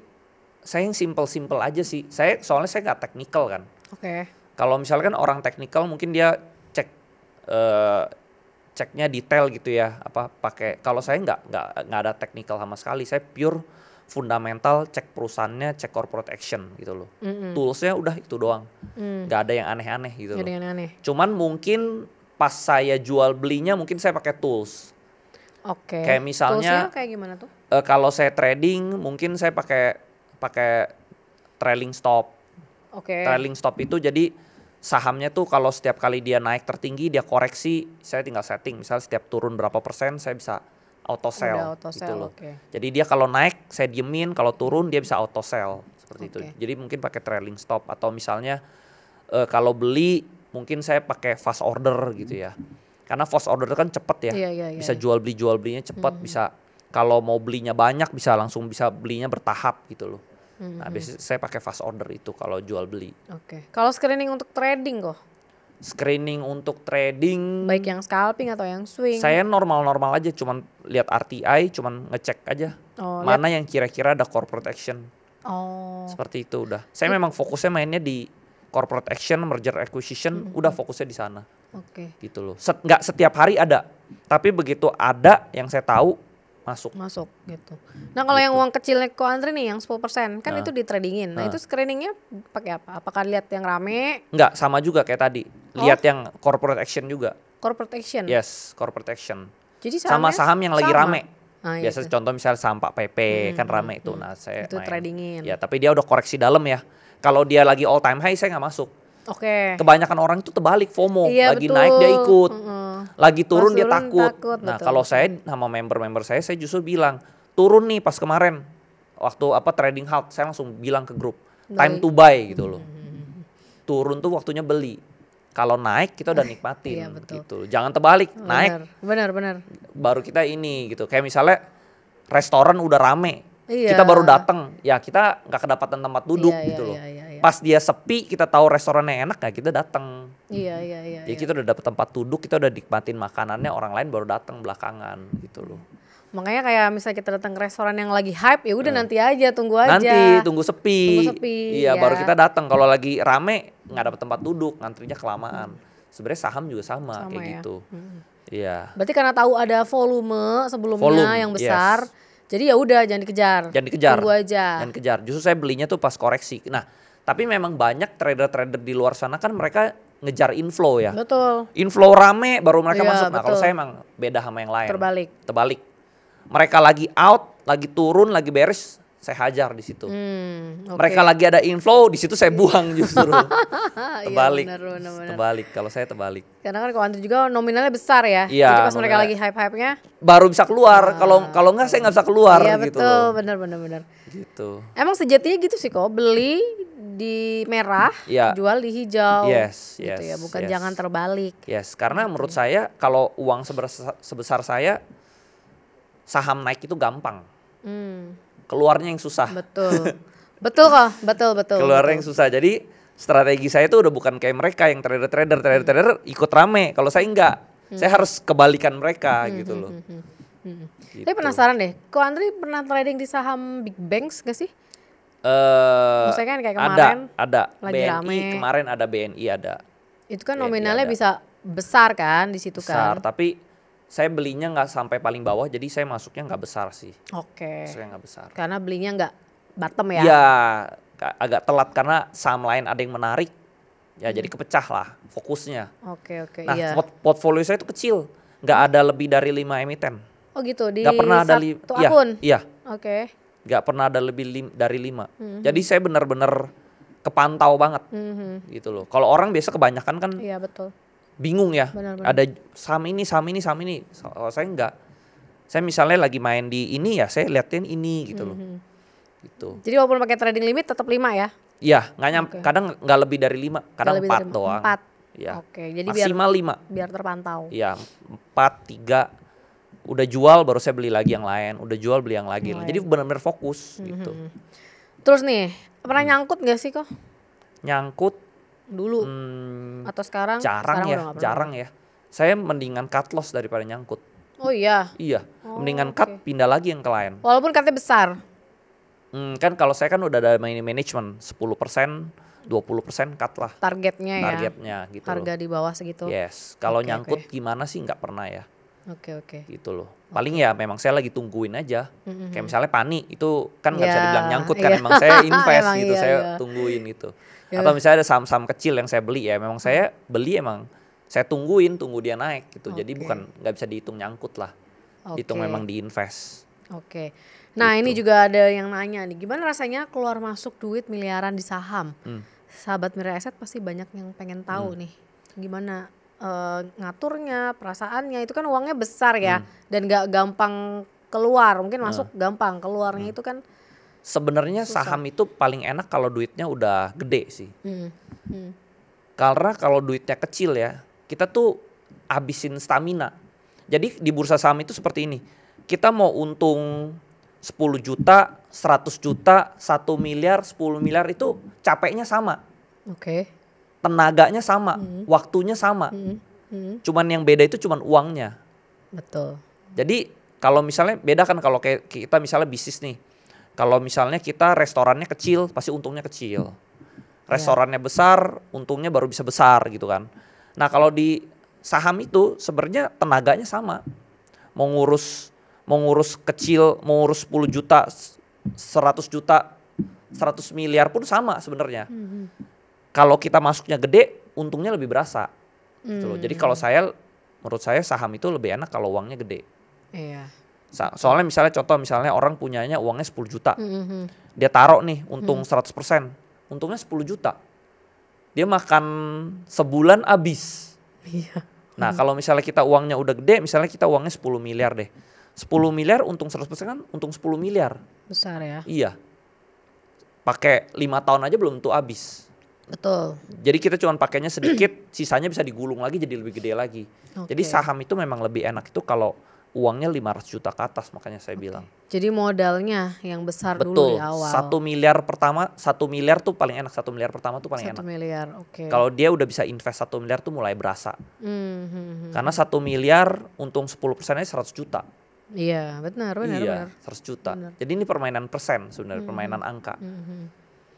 saya yang simple aja sih. Soalnya saya nggak technical kan. Oke. Kalau misalkan orang technical mungkin dia ceknya detail gitu ya, pakai. Kalau saya nggak ada technical sama sekali. Saya pure fundamental, cek perusahaannya, cek corporate action gitu loh. Toolsnya udah itu doang, nggak ada yang aneh-aneh gitu loh. Cuman mungkin pas saya jual belinya mungkin saya pakai tools. Oke. Kayak misalnya, toolsnya kayak gimana tuh? Kalau saya trading mungkin saya pakai trailing stop. Oke. Trailing stop itu jadi sahamnya tuh kalau setiap kali dia naik tertinggi dia koreksi, saya tinggal setting. Misalnya setiap turun berapa persen saya bisa auto sell gitu loh. Jadi dia kalau naik saya diemin, kalau turun dia bisa auto sell seperti itu. Jadi mungkin pakai trailing stop atau misalnya kalau beli mungkin saya pakai fast order gitu ya. Karena fast order kan cepet ya. Bisa jual belinya cepet, bisa kalau mau belinya banyak bisa belinya bertahap gitu loh. Nah, biasanya saya pakai fast order itu kalau jual beli. Oke. Kalau screening untuk trading kok? Screening untuk trading baik yang scalping atau yang swing? Saya normal aja, cuman lihat RTI, cuman ngecek aja. Mana yang kira-kira ada corporate action. Seperti itu udah. Saya memang fokusnya mainnya di corporate action, merger acquisition, udah fokusnya di sana. Gitu loh. Nggak setiap hari ada. Tapi begitu ada yang saya tahu masuk gitu. Nah kalau yang uang kecilnya Ko Andri nih yang 10% kan itu di tradingin. Nah itu screeningnya pakai apa? Apakah lihat yang rame? Enggak, sama juga kayak tadi. Lihat yang corporate action juga. Corporate action? Yes, corporate action. Jadi sama saham yang lagi rame. Biasa itu. Contoh misalnya saham Pak PP kan rame itu. Nah saya itu tradingin. Ya tapi dia udah koreksi dalam ya. Kalau dia lagi all time high saya nggak masuk. Kebanyakan orang itu terbalik, FOMO. Lagi naik dia ikut. Lagi turun dia takut. Nah kalau saya sama member saya justru bilang turun nih pas kemarin waktu trading halt, saya langsung bilang ke grup time to buy gitu loh. Turun tuh waktunya beli. Kalau naik kita udah nikmatin gitu. Jangan terbalik, naik. Benar. Baru kita ini gitu. Kayak misalnya restoran udah rame, kita baru datang, ya kita nggak kedapatan tempat duduk gitu loh. Pas dia sepi, kita tahu restorannya enak, ya kita datang. Jadi kita udah dapet tempat duduk, kita udah nikmatin makanannya, orang lain baru datang belakangan gitu loh. Makanya kayak misalnya kita datang ke restoran yang lagi hype, ya udah nanti aja, tunggu aja. Nanti tunggu sepi. Tunggu sepi, Iya, ya. baru kita datang. Kalau lagi rame nggak dapat tempat duduk, ngantrinya kelamaan. Sebenarnya saham juga sama kayak ya. gitu. Iya. Berarti karena tahu ada volume sebelumnya Volume, yang besar, yes. jadi ya udah jangan dikejar. Jangan dikejar. Tunggu aja. Jangan kejar. Justru saya belinya tuh pas koreksi. Nah, tapi memang banyak trader-trader di luar sana kan mereka ngejar inflow ya. Betul. Inflow rame baru mereka Iya, masuk. Nah, kalau betul. saya emang beda sama yang lain. Terbalik. Mereka lagi out, lagi turun, lagi beres, saya hajar di situ. Oke. Mereka lagi ada inflow, di situ saya buang justru. Terbalik. Iya, benar. Terbalik. Kalau saya terbalik. Karena kan kalau antri juga nominalnya besar ya. Iya, Jadi pas mereka nominalnya. lagi hype-hype-nya. Baru bisa keluar. Kalau nggak saya nggak bisa keluar Iya gitu. betul, loh. benar. Gitu. Emang sejatinya gitu sih kok, beli di merah, Iya. jual di hijau. Yes, gitu ya, bukan yes. jangan terbalik. Yes, karena menurut saya kalau uang sebesar saya, saham naik itu gampang. Keluarnya yang susah. Betul. betul kok, betul. Keluarnya yang susah. Jadi strategi saya itu udah bukan kayak mereka yang trader ikut rame. Kalau saya enggak, saya harus kebalikan mereka gitu loh. Gitu. Tapi penasaran deh, kok Andri pernah trading di saham big banks gak sih? Maksudnya kan kayak kemarin ada lagi BNI rame. kemarin ada BNI ada. Itu kan BNI nominalnya ada. bisa besar kan di situ Besar, kan? tapi saya belinya nggak sampai paling bawah, jadi saya masuknya nggak besar sih. Oke. Saya nggak besar. Karena belinya nggak bottom ya? Iya, agak telat karena saham lain ada yang menarik, ya jadi kepecah lah fokusnya. Oke, Nah, iya. portfolio saya itu kecil, nggak ada lebih dari 5 emiten. Oh gitu, di Nggak pernah ada satu akun? Iya, Oke. nggak pernah ada lebih dari 5. Jadi saya benar-benar kepantau banget, gitu loh. Kalau orang biasa kebanyakan kan Iya betul. bingung ya, Benar. ada saham ini. Kalau saya enggak. Saya misalnya lagi main di ini ya, saya liatin ini gitu loh. Gitu. Jadi walaupun pakai trading limit tetap 5 ya? Iya, nggak nyampe. Oke. Kadang nggak lebih dari 5, kadang lebih 4 dari doang. 4. Iya. Oke, jadi Maksimal 5. biar terpantau. Iya, 4, 3. Udah jual baru saya beli lagi yang lain. Udah jual beli yang lagi. Jadi benar-benar fokus gitu. Terus nih, pernah nyangkut gak sih kok? Nyangkut Dulu atau sekarang? jarang Sekarang ya, udah nggak pernah. jarang ya. Saya mendingan cut loss daripada nyangkut. Oh iya. Iya, Oh, mendingan oke. cut pindah lagi yang ke lain. Walaupun katanya besar. Kan kalau saya kan udah ada manajemen 10%, 20% cut lah Targetnya ya. targetnya gitu Harga loh. di bawah segitu. Yes, kalau Oke, nyangkut oke. gimana sih nggak pernah ya Oke. gitu loh. Paling ya memang saya lagi tungguin aja. Kayak misalnya Pani itu kan nggak bisa Ya, dibilang nyangkut kan, iya. emang saya invest Emang gitu, iya, saya iya. tungguin gitu. Ya. Atau misalnya ada saham-saham kecil yang saya beli ya, memang saya beli emang saya tunggu dia naik gitu. Jadi Oke. bukan nggak bisa dihitung nyangkut lah. Hitung Oke. memang diinvest. Oke. Nah Gitu. ini juga ada yang nanya nih, gimana rasanya keluar masuk duit miliaran di saham? Sahabat Mira Asset pasti banyak yang pengen tahu nih, gimana ngaturnya, perasaannya, itu kan uangnya besar ya, dan gak gampang keluar, mungkin masuk gampang, keluarnya itu kan. Sebenarnya saham itu paling enak kalau duitnya udah gede sih. Hmm. Karena kalau duitnya kecil ya, kita tuh habisin stamina. Jadi di bursa saham itu seperti ini. Kita mau untung 10 juta, 100 juta, 1 miliar, 10 miliar itu capeknya sama. Oke. Tenaganya sama, waktunya sama. Cuman yang beda itu cuman uangnya. Betul. Jadi kalau misalnya beda kan kalau kayak kita misalnya bisnis nih. Kalau misalnya kita restorannya kecil, pasti untungnya kecil. Restorannya besar, untungnya baru bisa besar gitu kan. Nah kalau di saham itu sebenarnya tenaganya sama. Mau ngurus kecil, mau ngurus 10 juta, 100 juta, 100 miliar pun sama sebenarnya. Kalau kita masuknya gede, untungnya lebih berasa. Gitu loh. Jadi kalau menurut saya saham itu lebih enak kalau uangnya gede. Iya. Soalnya misalnya orang punyanya uangnya 10 juta. Dia taruh nih untung 100%. Untungnya 10 juta. Dia makan sebulan habis. Iya. Nah kalau misalnya kita uangnya udah gede, misalnya kita uangnya 10 miliar deh. 10 miliar untung 100% kan untung 10 miliar. Besar ya. Iya. Pakai 5 tahun aja belum tuh habis. Betul. Jadi kita cuma pakainya sedikit, sisanya bisa digulung lagi jadi lebih gede lagi. Oke. Jadi saham itu memang lebih enak itu kalau uangnya 500 juta ke atas, makanya saya bilang. Jadi modalnya yang besar dulu Betul, di awal. 1 miliar pertama, 1 miliar tuh paling enak, 1 miliar pertama tuh paling 1 enak. miliar, oke. Kalau dia udah bisa invest 1 miliar tuh mulai berasa. Karena 1 miliar untung 10% aja 100 juta. Iya, benar. Iya, 100 juta. Benar. Jadi ini permainan persen sebenarnya, permainan angka.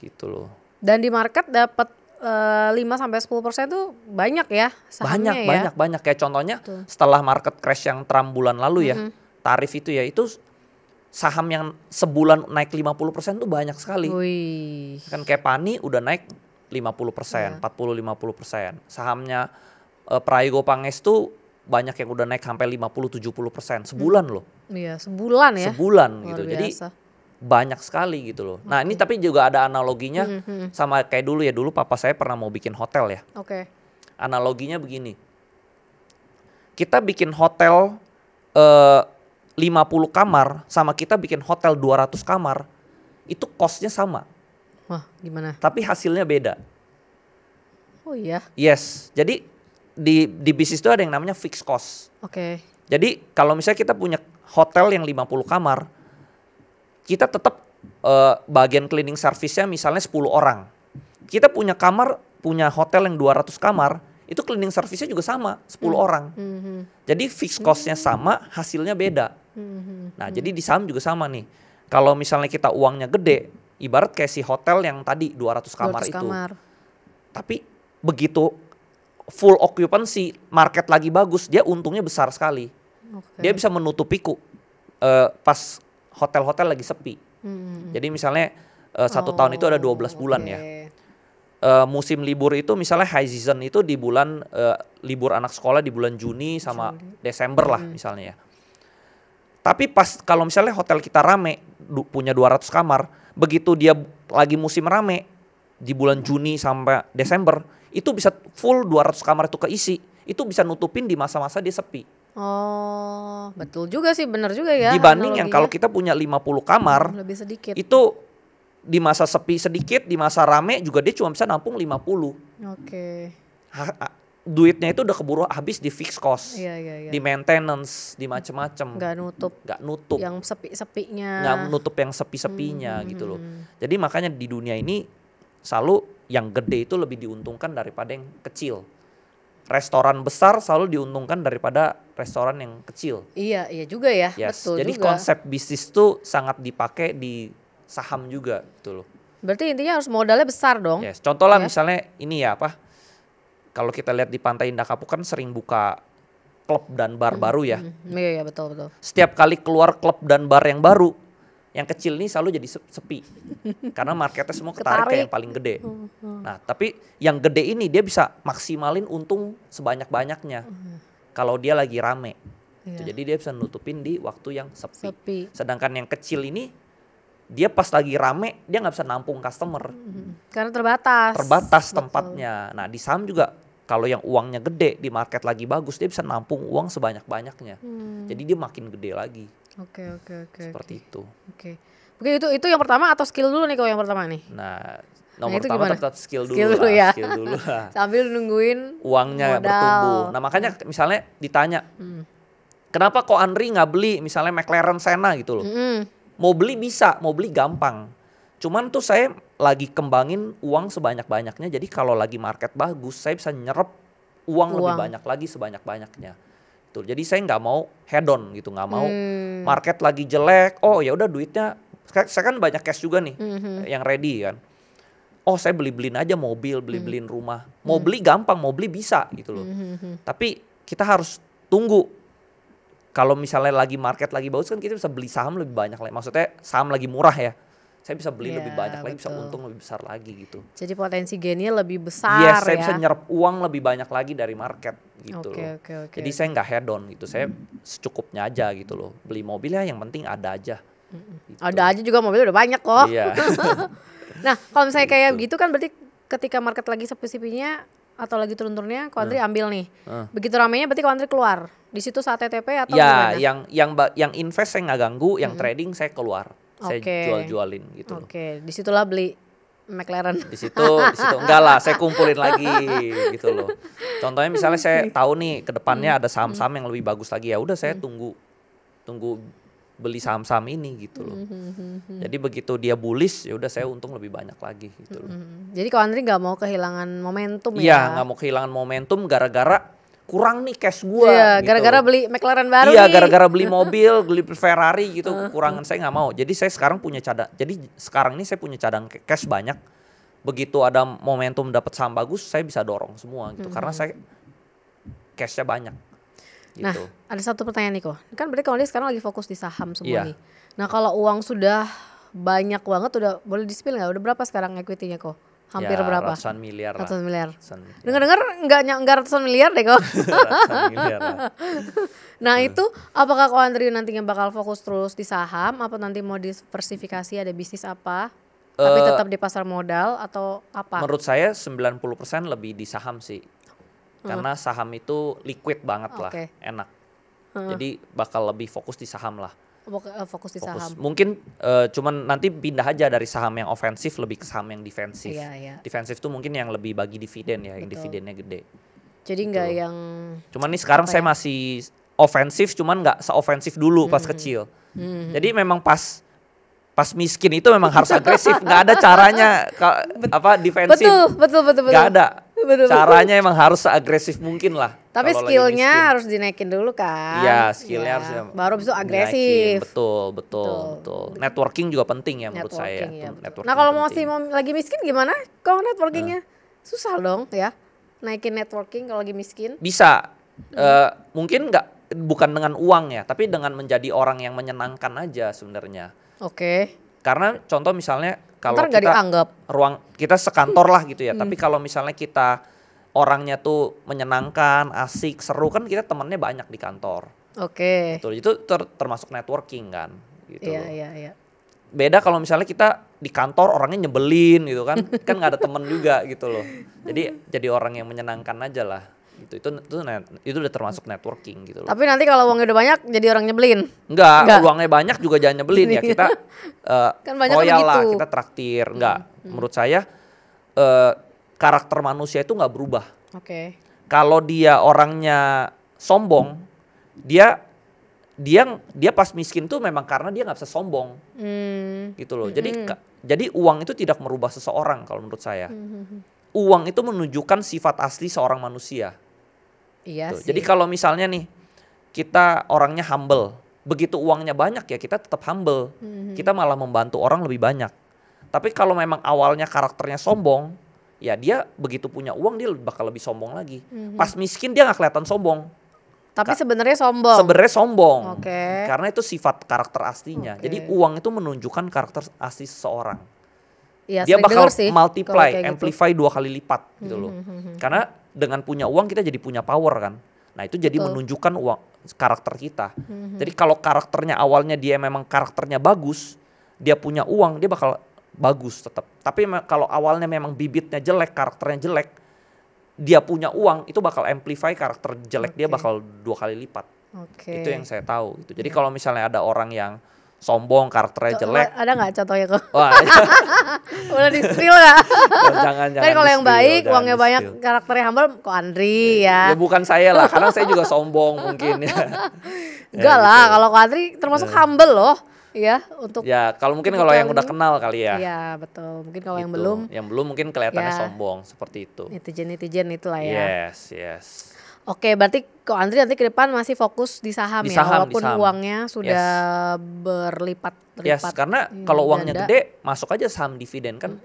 Gitu loh. Dan di market dapat 5-10% tuh banyak ya sahamnya ya. Banyak. Kayak contohnya setelah market crash yang Trump bulan lalu ya, tarif itu ya, itu saham yang sebulan naik 50% tuh banyak sekali. Wih. Kan kayak Pani udah naik 50%, 40-50%. Sahamnya Prayogo Pangestu banyak yang udah naik sampai 50-70% sebulan loh. Iya, sebulan ya. Sebulan Luar gitu. biasa. Jadi banyak sekali gitu loh. Nah, ini tapi juga ada analoginya sama kayak dulu ya. Dulu papa saya pernah mau bikin hotel ya. Oke. Analoginya begini. Kita bikin hotel 50 kamar sama kita bikin hotel 200 kamar, itu costnya sama. Wah, gimana? Tapi hasilnya beda. Oh iya. Yes. Jadi di bisnis itu ada yang namanya fixed cost. Oke. Jadi kalau misalnya kita punya hotel yang 50 kamar, kita tetap bagian cleaning service-nya misalnya 10 orang. Kita punya hotel yang 200 kamar, itu cleaning service-nya juga sama, 10 orang. Jadi fixed cost-nya sama, hasilnya beda. Nah, jadi di saham juga sama nih. Kalau misalnya kita uangnya gede, ibarat kayak si hotel yang tadi 200 kamar 200 itu. kamar. Tapi begitu full occupancy, market lagi bagus, dia untungnya besar sekali. Oke. Dia bisa menutupi pas hotel-hotel lagi sepi. Jadi misalnya 1 tahun itu ada 12 bulan ya. Musim libur itu misalnya high season itu di bulan libur anak sekolah di bulan Juni sama Desember lah misalnya ya. Tapi pas kalau misalnya hotel kita rame punya 200 kamar, begitu dia lagi musim rame di bulan Juni sampai Desember, itu bisa full 200 kamar itu keisi, itu bisa nutupin di masa-masa dia sepi. Oh, betul juga sih, benar juga ya. Dibanding yang analoginya. kalau kita punya 50 kamar, Lebih sedikit. itu di masa sepi sedikit, di masa rame juga dia cuma bisa nampung 50. Oke. Duitnya itu udah keburu habis di fixed cost, Iya. di maintenance, di macem-macem. Nggak nutup. Yang sepi-sepinya. Nggak nutup yang sepi-sepinya gitu loh. Jadi makanya di dunia ini selalu yang gede itu lebih diuntungkan daripada yang kecil. Restoran besar selalu diuntungkan daripada restoran yang kecil. Iya juga ya. Yes. Betul Jadi juga. konsep bisnis tuh sangat dipakai di saham juga gitu loh. Berarti intinya harus modalnya besar dong. Yes. Contoh lah Ya. misalnya ini ya apa? Kalau kita lihat di Pantai Indah Kapuk kan sering buka klub dan bar baru ya. Iya betul. Setiap kali keluar klub dan bar yang baru, yang kecil ini selalu jadi sepi. Karena marketnya semua ketarik ke yang paling gede. Nah, tapi yang gede ini dia bisa maksimalin untung sebanyak-banyaknya. Kalau dia lagi rame. Iya. Jadi dia bisa nutupin di waktu yang Sepi. Sedangkan yang kecil ini dia pas lagi rame dia nggak bisa nampung customer. Karena terbatas. Terbatas tempatnya. Nah, di saham juga kalau yang uangnya gede di market lagi bagus dia bisa nampung uang sebanyak-banyaknya. Jadi dia makin gede lagi. Oke. Seperti itu. Oke. Mungkin itu yang pertama atau skill dulu nih kalau yang pertama nih? Nah, nomor itu pertama gimana? tetap skill dulu Skill dulu lah. ya. Skill dulu lah. Sambil nungguin Uangnya modal. bertumbuh. Nah, makanya misalnya ditanya, kenapa kok Andri nggak beli misalnya McLaren Senna gitu loh. Mau beli bisa, mau beli gampang. Cuman tuh saya lagi kembangin uang sebanyak-banyaknya. Jadi kalau lagi market bagus, saya bisa nyerap uang lebih banyak lagi sebanyak-banyaknya. Tuh, jadi saya nggak mau head on gitu, nggak mau market lagi jelek. Oh ya udah duitnya, saya kan banyak cash juga nih, yang ready kan. Oh saya beli-beliin aja mobil, beli-beliin rumah. Mau beli gampang, mau beli bisa gitu loh. Tapi kita harus tunggu. Kalau misalnya lagi market lagi bagus kan kita bisa beli saham lebih banyak lagi. Maksudnya saham lagi murah ya. Saya bisa beli lebih banyak lagi, bisa untung lebih besar lagi gitu. Jadi potensi gainnya lebih besar Yes, ya. saya bisa nyerap uang lebih banyak lagi dari market gitu loh. Oke. Jadi saya nggak head on gitu, saya secukupnya aja gitu loh. Beli mobil ya yang penting ada aja. Gitu. Ada aja juga mobil udah banyak kok. Iya. Nah kalau misalnya kayak gitu kan berarti ketika market lagi sepi-sepinya atau lagi turun-turunnya, Ko Andri ambil nih. Begitu ramenya berarti Ko Andri keluar. Di situ saat TTP atau ya, gimana? yang invest saya nggak ganggu, yang trading saya keluar. Saya jual-jualin gitu loh. Oke, disitulah beli McLaren. Di situ enggak lah, saya kumpulin lagi gitu loh. Contohnya misalnya saya tahu nih ke depannya ada saham-saham yang lebih bagus lagi, ya udah saya tunggu beli saham-saham ini gitu loh. Jadi begitu dia bullish ya udah saya untung lebih banyak lagi gitu loh. Jadi Ko Andri nggak mau kehilangan momentum Iya, ya? nggak mau kehilangan momentum gara-gara kurang nih cash gue. Iya, gitu. gara-gara beli McLaren baru Iya, nih. gara-gara beli mobil, beli Ferrari gitu, kekurangan saya nggak mau. Jadi saya sekarang punya sekarang ini saya punya cadang cash banyak. Begitu ada momentum dapat saham bagus, saya bisa dorong semua gitu. Karena saya cashnya banyak. Gitu. Nah, ada satu pertanyaan nih kok. Kan berarti kalau dia sekarang lagi fokus di saham semua Iya. nih. Nah, kalau uang sudah banyak banget, udah boleh di-spill nggak? Udah berapa sekarang equity-nya kok? Hampir Ya, berapa? ratusan miliar lah. Ratusan miliar. Ratusan miliar. Dengar-dengar nggak ratusan miliar deh kok. Ratusan miliar lah. Nah itu apakah kok Andri nantinya bakal fokus terus di saham? Apa nanti mau diversifikasi, ada bisnis apa? Tapi tetap di pasar modal atau apa? Menurut saya 90% lebih di saham sih. Karena saham itu liquid banget lah, enak. Jadi bakal lebih fokus di saham lah. Fokus di saham. Mungkin cuman nanti pindah aja dari saham yang ofensif lebih ke saham yang defensif. Iya. Defensif tuh mungkin yang lebih bagi dividen ya, yang dividennya gede. Jadi nggak yang. Cuman nih sekarang saya masih ofensif, cuman nggak seofensif dulu pas kecil. Jadi memang pas miskin itu memang harus agresif, nggak ada caranya defensif. Betul. Nggak ada. Betul. Caranya emang harus seagresif mungkin lah. Tapi skillnya harus dinaikin dulu kan. Iya, skillnya harus. Baru bisa agresif. Betul. Networking juga penting ya menurut saya. Ya, nah kalau lagi miskin gimana? Kok networkingnya susah dong ya? Naikin networking kalau lagi miskin? Bisa. Mungkin bukan dengan uang ya, tapi dengan menjadi orang yang menyenangkan aja sebenarnya. Oke. Karena contoh misalnya kalau kita sekantor lah gitu ya, tapi kalau misalnya kita orangnya tuh menyenangkan, asik, seru, kan kita temennya banyak di kantor. Oke. Itu termasuk networking kan gitu. Iya. Beda kalau misalnya kita di kantor orangnya nyebelin gitu kan nggak ada temen juga gitu loh. Jadi orang yang menyenangkan aja lah. Itu udah termasuk networking gitu loh. Tapi nanti kalau uangnya udah banyak jadi orang nyebelin? Enggak. Uangnya banyak juga jangan nyebelin ya. Kita kan banyak royal lah, begitu. kita traktir. Enggak, menurut saya karakter manusia itu nggak berubah. Oke. Kalau dia orangnya sombong, dia pas miskin tuh memang karena dia nggak bisa sombong, gitu loh. Jadi uang itu tidak merubah seseorang kalau menurut saya. Uang itu menunjukkan sifat asli seorang manusia. Iya sih. Jadi kalau misalnya nih kita orangnya humble, begitu uangnya banyak ya kita tetap humble, kita malah membantu orang lebih banyak. Tapi kalau memang awalnya karakternya sombong, ya dia begitu punya uang dia bakal lebih sombong lagi. Pas miskin dia nggak kelihatan sombong. Tapi sebenarnya sombong. Sebenarnya sombong. Oke. Karena itu sifat karakter aslinya. Jadi uang itu menunjukkan karakter asli seseorang. Ya, dia bakal sih, multiply, gitu. amplify 2 kali lipat gitu loh. Karena dengan punya uang kita jadi punya power kan. Nah itu jadi menunjukkan karakter kita. Jadi kalau karakternya awalnya dia memang karakternya bagus, dia punya uang dia bakal bagus tetap. Tapi kalau awalnya memang bibitnya jelek, karakternya jelek, dia punya uang itu bakal amplify karakter jelek dia bakal 2 kali lipat. Itu yang saya tahu. Gitu. Jadi kalau misalnya ada orang yang sombong, karakternya jelek. Ada nggak contohnya kok? Wah, udah di spill nggak? Jangan. Tapi kalau yang baik, uangnya banyak, karakternya humble, kok Andri ya? Ya bukan saya lah, karena saya juga sombong mungkin ya. Enggak lah, kalau kok Andri termasuk humble loh, ya untuk. Ya kalau mungkin kalau yang udah kenal kali ya. Iya betul, mungkin kalau gitu. Yang belum mungkin kelihatannya sombong seperti itu. Netizen itulah ya. Yes. Oke, berarti kok Andri nanti ke depan masih fokus di saham ya, walaupun uangnya sudah berlipat. Yes, karena kalau uangnya gede, masuk aja saham dividen kan.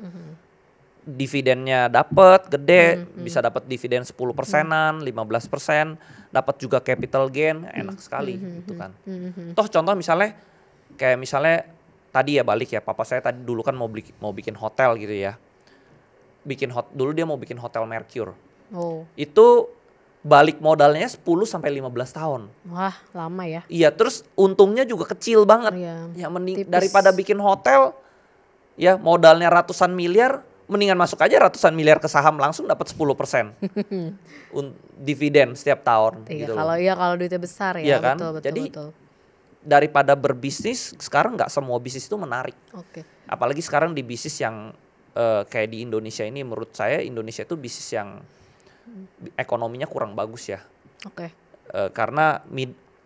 Dividennya dapat gede, bisa dapat dividen 10%-an, 15%, dapat juga capital gain, enak sekali gitu kan. Toh contoh misalnya tadi ya balik ya, papa saya tadi dulu kan mau bikin hotel gitu ya. Dulu dia mau bikin hotel Mercure. Itu balik modalnya 10-15 tahun. Wah, lama ya. Iya, terus untungnya juga kecil banget. Ya mending daripada bikin hotel ya modalnya ratusan miliar, mendingan masuk aja ratusan miliar ke saham langsung dapat 10%. Dividen setiap tahun gitu. Kalau duitnya besar ya, iya kan? betul. Jadi daripada berbisnis, sekarang nggak semua bisnis itu menarik. Apalagi sekarang di bisnis yang kayak di Indonesia ini, menurut saya Indonesia itu bisnis yang ekonominya kurang bagus ya. Karena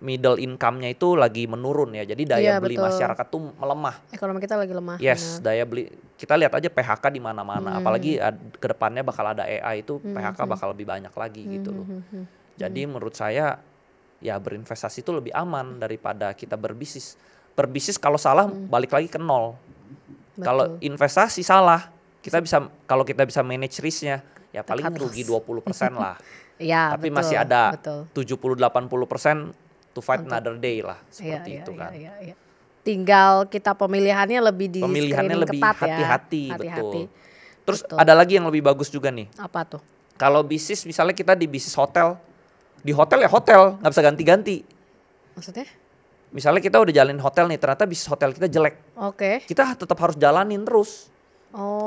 middle income-nya itu lagi menurun ya. Jadi daya beli masyarakat tuh melemah. Ekonomi kita lagi lemah. Yes, daya beli. Kita lihat aja PHK di mana-mana. Apalagi ke depannya bakal ada AI itu PHK bakal lebih banyak lagi gitu loh. Jadi menurut saya ya berinvestasi itu lebih aman daripada kita berbisnis. Berbisnis kalau salah balik lagi ke nol. Kalau investasi salah, kalau kita bisa manage risknya, ya paling rugi 20% lah. Ya, tapi betul, masih ada betul. 70-80% to fight another day lah, seperti itu kan. Iya. Tinggal kita pemilihannya lebih di Pemilihannya lebih ketat hati-hati, ya. betul. Terus ada lagi yang lebih bagus juga nih. Apa tuh? Kalau bisnis, misalnya kita di bisnis hotel, di hotel ya hotel, nggak bisa ganti-ganti. Maksudnya? Misalnya kita udah jalanin hotel nih, ternyata bisnis hotel kita jelek. Oke. Kita tetap harus jalanin terus.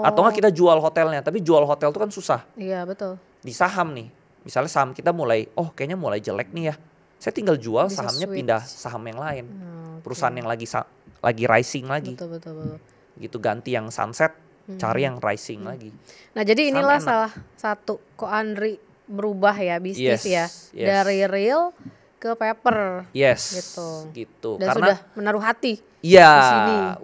Atau nggak kita jual hotelnya, tapi jual hotel itu kan susah. Iya, betul. Di saham nih, misalnya saham kita kayaknya mulai jelek nih ya. Saya tinggal jual bisa sahamnya switch. Pindah saham yang lain. Perusahaan yang lagi rising lagi. Betul. Gitu, ganti yang sunset, cari yang rising lagi. Nah, jadi inilah salah satu kok Andri berubah ya bisnis ya. Dari real ke paper. Gitu. Dan karena sudah menaruh hati. Iya,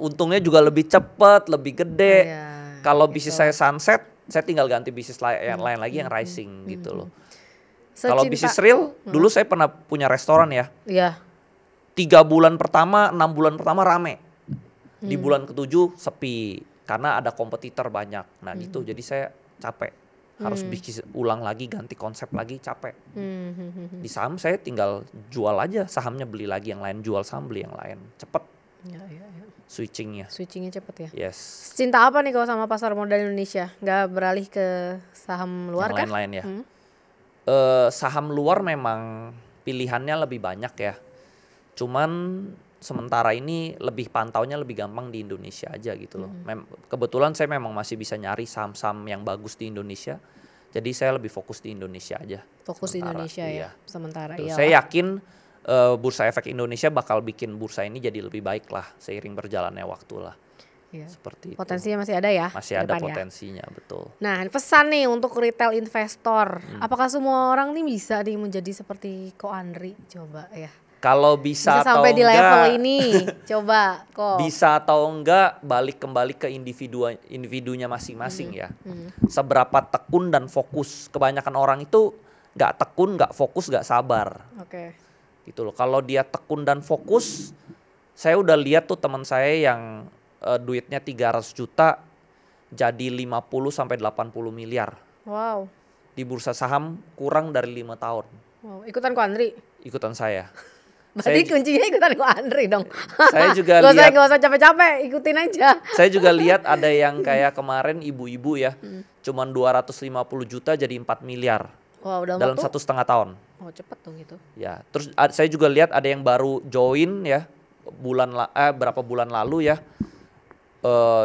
untungnya juga lebih cepat, lebih gede. Kalau bisnis saya sunset, saya tinggal ganti bisnis yang lain lagi yang rising gitu loh. Kalau bisnis real, dulu saya pernah punya restoran ya. Iya. 3 bulan pertama, 6 bulan pertama rame. Di bulan ke-7 sepi karena ada kompetitor banyak. Nah gitu, jadi saya capek. Harus bisnis ulang lagi, ganti konsep lagi, capek. Di saham saya tinggal jual aja sahamnya, beli lagi yang lain, jual saham beli yang lain. Cepet. Ya. Switchingnya cepet ya. Yes. Cinta apa nih kalau sama pasar modal Indonesia? Nggak beralih ke saham luar yang kan? Lain-lain ya. Saham luar memang pilihannya lebih banyak ya. Cuman sementara ini pantaunya lebih gampang di Indonesia aja gitu loh. Kebetulan saya memang masih bisa nyari saham-saham yang bagus di Indonesia. Jadi saya lebih fokus di Indonesia aja. Fokus di Indonesia ya. Sementara iya. Saya yakin Bursa Efek Indonesia bakal bikin bursa ini jadi lebih baik lah seiring berjalannya waktu lah. Iya. Seperti potensinya masih ada ya? Masih ada potensinya, betul. Nah, pesan nih untuk retail investor. Apakah semua orang nih bisa nih menjadi seperti Ko Andri? Coba ya. Kalau bisa atau sampai enggak, di level ini, coba kok. Bisa atau enggak kembali ke individunya masing-masing ya. Seberapa tekun dan fokus. Kebanyakan orang itu nggak tekun, nggak fokus, nggak sabar. Oke. Gitu loh. Kalau dia tekun dan fokus, saya udah lihat tuh teman saya yang duitnya 300 juta jadi 50 sampai 80 miliar. Wow. Di bursa saham kurang dari 5 tahun. Wow. Ikutan Ko Andri? Ikutan saya. Berarti kuncinya ikutan Ko Andri dong. Saya juga lihat. Gak usah capek-capek, ikutin aja. Saya juga lihat ada yang kayak kemarin ibu-ibu ya, cuman 250 juta jadi 4 miliar. Wow, dalam 1,5 tahun. Oh, cepet dong itu. Ya, terus saya juga lihat ada yang baru join ya, berapa bulan lalu ya.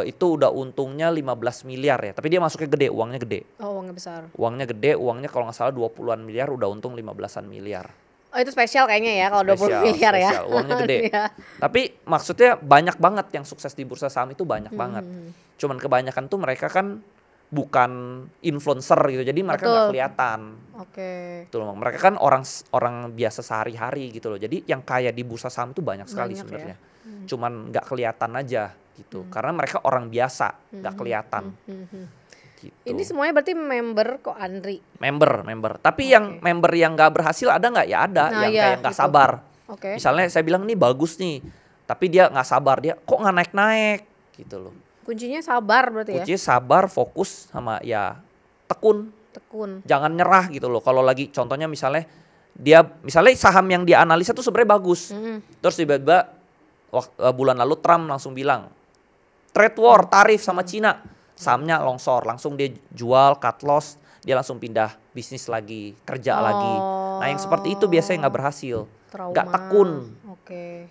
Itu udah untungnya 15 miliar ya, tapi dia masuknya gede, uangnya gede. Oh, uangnya besar. Uangnya gede, uangnya kalau nggak salah 20-an miliar, udah untung 15-an miliar. Oh, itu spesial kayaknya ya kalau 20 miliar ya. Uangnya gede. Tapi maksudnya banyak banget yang sukses di bursa saham itu, banyak banget. Cuman kebanyakan tuh mereka kan bukan influencer gitu, jadi mereka nggak kelihatan. Oke. Gitu loh, mereka kan orang biasa sehari-hari gitu loh. Jadi yang kaya di bursa saham itu banyak sekali sebenarnya. Ya? Cuman nggak kelihatan aja gitu, karena mereka orang biasa, nggak kelihatan. Gitu. Ini semuanya berarti member Ko Andri. Member. Tapi yang member yang nggak berhasil ada nggak? Ya ada, yang kayak nggak sabar. Misalnya saya bilang ini bagus nih, tapi dia nggak sabar, dia kok nggak naik-naik gitu loh. Kuncinya sabar berarti ya? Kuncinya sabar, fokus, sama ya tekun. Jangan nyerah gitu loh. Kalau lagi contohnya misalnya saham yang dia analisa tuh sebenarnya bagus. Terus tiba-tiba bulan lalu Trump langsung bilang trade war, tarif sama Cina. Sahamnya longsor, langsung dia jual, cut loss, dia langsung pindah bisnis lagi, kerja lagi. Nah yang seperti itu biasanya nggak berhasil. Nggak tekun.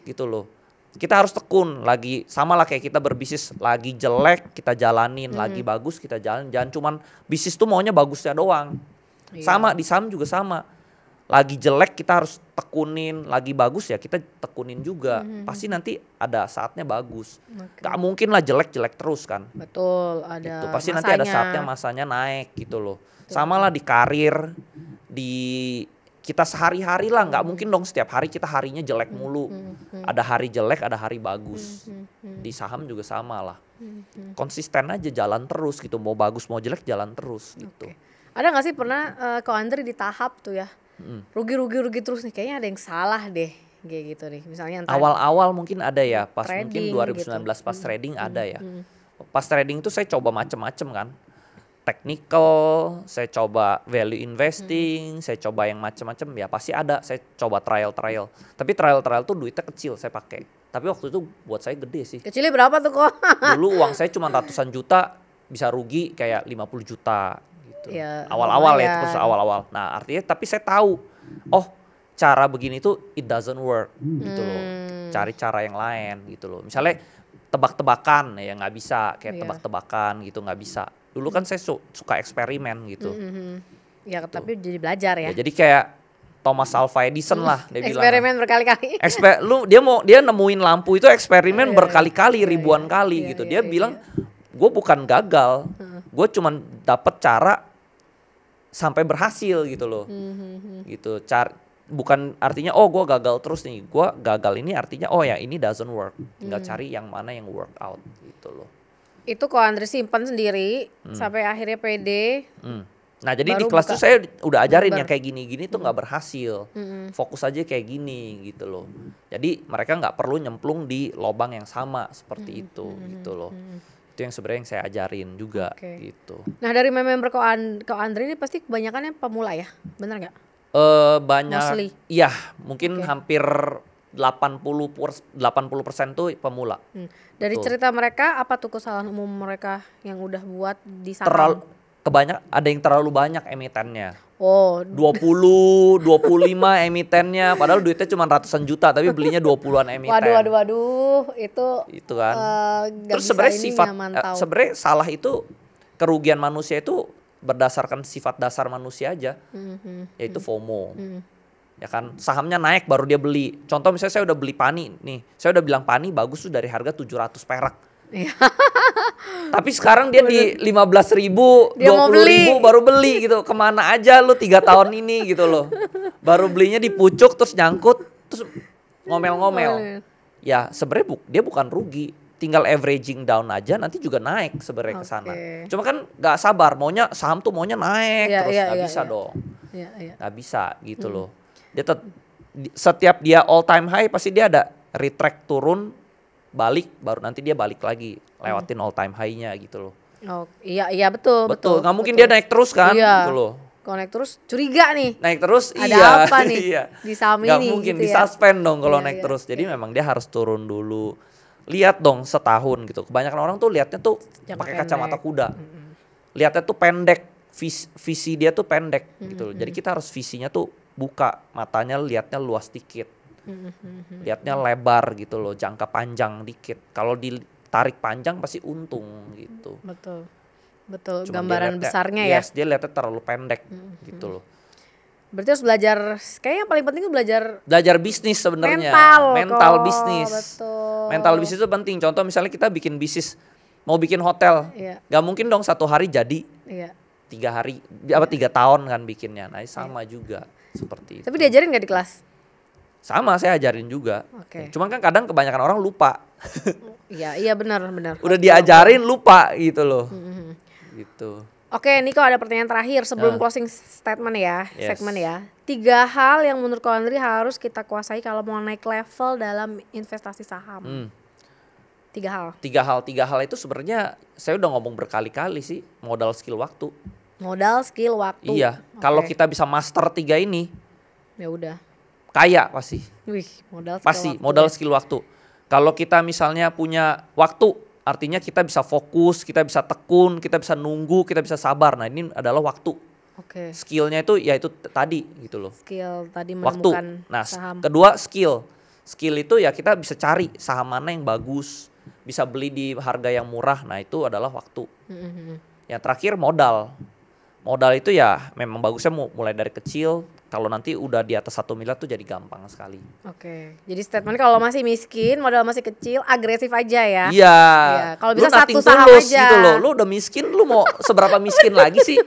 Gitu loh. Kita harus tekun, lagi sama lah kayak kita berbisnis, lagi jelek kita jalanin, lagi bagus kita jalanin. Jangan cuman bisnis tuh maunya bagusnya doang. Sama di saham juga sama. Lagi jelek kita harus tekunin, lagi bagus ya kita tekunin juga. Pasti nanti ada saatnya bagus. Gak mungkin lah jelek-jelek terus kan. Betul, ada gitu. Pasti masanya. Nanti ada saatnya masanya naik gitu loh. Sama lah di karir, di kita sehari-hari lah, nggak mungkin dong setiap hari kita harinya jelek mulu. Ada hari jelek, ada hari bagus. Di saham juga sama lah. Konsisten aja, jalan terus gitu. Mau bagus mau jelek jalan terus gitu. Ada nggak sih pernah Ko Andri di tahap tuh ya, rugi terus nih, kayaknya ada yang salah deh kayak gitu nih. Misalnya Awal-awal mungkin ada ya, pas trading mungkin 2019 gitu. pas trading ada ya. Pas trading itu saya coba macem-macem kan. Technical, saya coba value investing, saya coba yang macem-macem ya pasti ada. Saya coba trial. Tapi trial tuh duitnya kecil saya pakai. Tapi waktu itu buat saya gede sih. Kecilnya berapa tuh kok? Dulu uang saya cuma ratusan juta, bisa rugi kayak 50 juta gitu. Ya, awal-awal ya, lumayan. terus awal-awal. Nah, artinya tapi saya tahu, oh cara begini tuh it doesn't work gitu loh. Cari cara yang lain gitu loh. Misalnya tebak-tebakan ya nggak bisa, kayak tebak-tebakan gitu nggak bisa. Dulu kan saya suka eksperimen gitu. Ya tapi jadi belajar ya. Ya jadi kayak Thomas Alva Edison lah dia bilang. Eksperimen berkali-kali. Dia nemuin lampu itu eksperimen berkali-kali, ribuan kali gitu. Dia bilang, gue bukan gagal, gue cuman dapet cara sampai berhasil gitu loh. Gitu. Bukan artinya oh gue gagal terus nih. Gue gagal ini artinya oh ya ini doesn't work. Tinggal cari yang mana yang work out gitu loh. Itu kok Andre simpan sendiri sampai akhirnya pede. Nah jadi di kelas tuh saya udah ajarin yang kayak gini-gini tuh nggak berhasil. Fokus aja kayak gini gitu loh. Jadi mereka nggak perlu nyemplung di lobang yang sama seperti itu gitu loh. Itu yang sebenarnya yang saya ajarin juga gitu. Nah dari member kok Andre ini pasti kebanyakan yang pemula ya, benar nggak? Banyak, Mostly. iya mungkin hampir 80% tuh pemula. Dari cerita mereka apa tuh kesalahan umum mereka yang udah buat di saham? Ada yang terlalu banyak emitennya. Oh, 20, 25 emitennya padahal duitnya cuma ratusan juta tapi belinya 20-an emiten. Waduh, itu kan. Terus sebenarnya salah itu kerugian manusia itu berdasarkan sifat dasar manusia aja. Yaitu FOMO. Ya kan, sahamnya naik baru dia beli. Contoh misalnya saya udah beli Pani nih. Saya udah bilang Pani bagus tuh dari harga 700 perak. Tapi sekarang dia di 15.000, 20.000 baru beli gitu. Kemana aja lu 3 tahun ini gitu loh. Baru belinya di pucuk terus nyangkut terus ngomel-ngomel. Ya sebenarnya dia bukan rugi. Tinggal averaging down aja nanti juga naik sebenarnya ke sana. Cuma kan gak sabar saham tuh maunya naik terus gak bisa dong. Gak bisa gitu loh. Dia setiap dia all time high pasti dia ada retract turun balik baru nanti dia balik lagi lewatin all time high-nya gitu loh. Oh iya betul. Nggak mungkin dia naik terus kan gitu loh. Kalau naik terus curiga nih. Naik terus ada apa nih di saham ini? Nggak mungkin gitu disuspend dong kalau naik terus. Jadi memang dia harus turun dulu. Lihat dong setahun gitu. Kebanyakan orang tuh lihatnya tuh pakai kacamata kuda. Lihatnya tuh pendek. Visi dia tuh pendek gitu loh. Jadi kita harus visinya tuh buka matanya, lihatnya luas dikit. Lihatnya lebar gitu loh, jangka panjang dikit. Kalau ditarik panjang pasti untung gitu. Betul. Gambaran besarnya ya. Dia lihatnya terlalu pendek gitu loh. Berarti harus belajar, kayaknya yang paling penting itu belajar bisnis sebenarnya. Mental bisnis. Mental bisnis itu penting. Contoh misalnya kita bikin bisnis, mau bikin hotel, gak mungkin dong 1 hari jadi. 3 hari, 3 tahun kan bikinnya. Nah sama juga seperti itu. Tapi diajarin gak di kelas? Sama, saya ajarin juga. Cuman kan kadang kebanyakan orang lupa. Iya benar. Udah diajarin lupa gitu loh. Gitu. Oke, Niko ada pertanyaan terakhir sebelum closing statement ya, segmen ya. 3 hal yang menurut Ko Andri harus kita kuasai kalau mau naik level dalam investasi saham. 3 hal. 3 hal itu sebenarnya saya udah ngomong berkali-kali sih, modal skill waktu. Iya, kalau kita bisa master 3 ini, ya udah. Kaya pasti. Modal skill waktu. Kalau kita misalnya punya waktu, artinya kita bisa fokus, kita bisa tekun, kita bisa nunggu, kita bisa sabar. Nah ini adalah waktu. Skillnya itu ya itu tadi gitu loh. Skill tadi menemukan waktu. Nah saham. Kedua skill. Skill itu ya kita bisa cari saham mana yang bagus, bisa beli di harga yang murah. Nah itu adalah waktu. Yang terakhir modal. Modal itu ya memang bagusnya mulai dari kecil. Kalau nanti udah di atas 1 miliar tuh jadi gampang sekali. Jadi statement kalau masih miskin, modal masih kecil, agresif aja ya. Iya. Kalau bisa 1 saham aja. Gitu loh. Lu udah miskin, lu mau seberapa miskin lagi sih?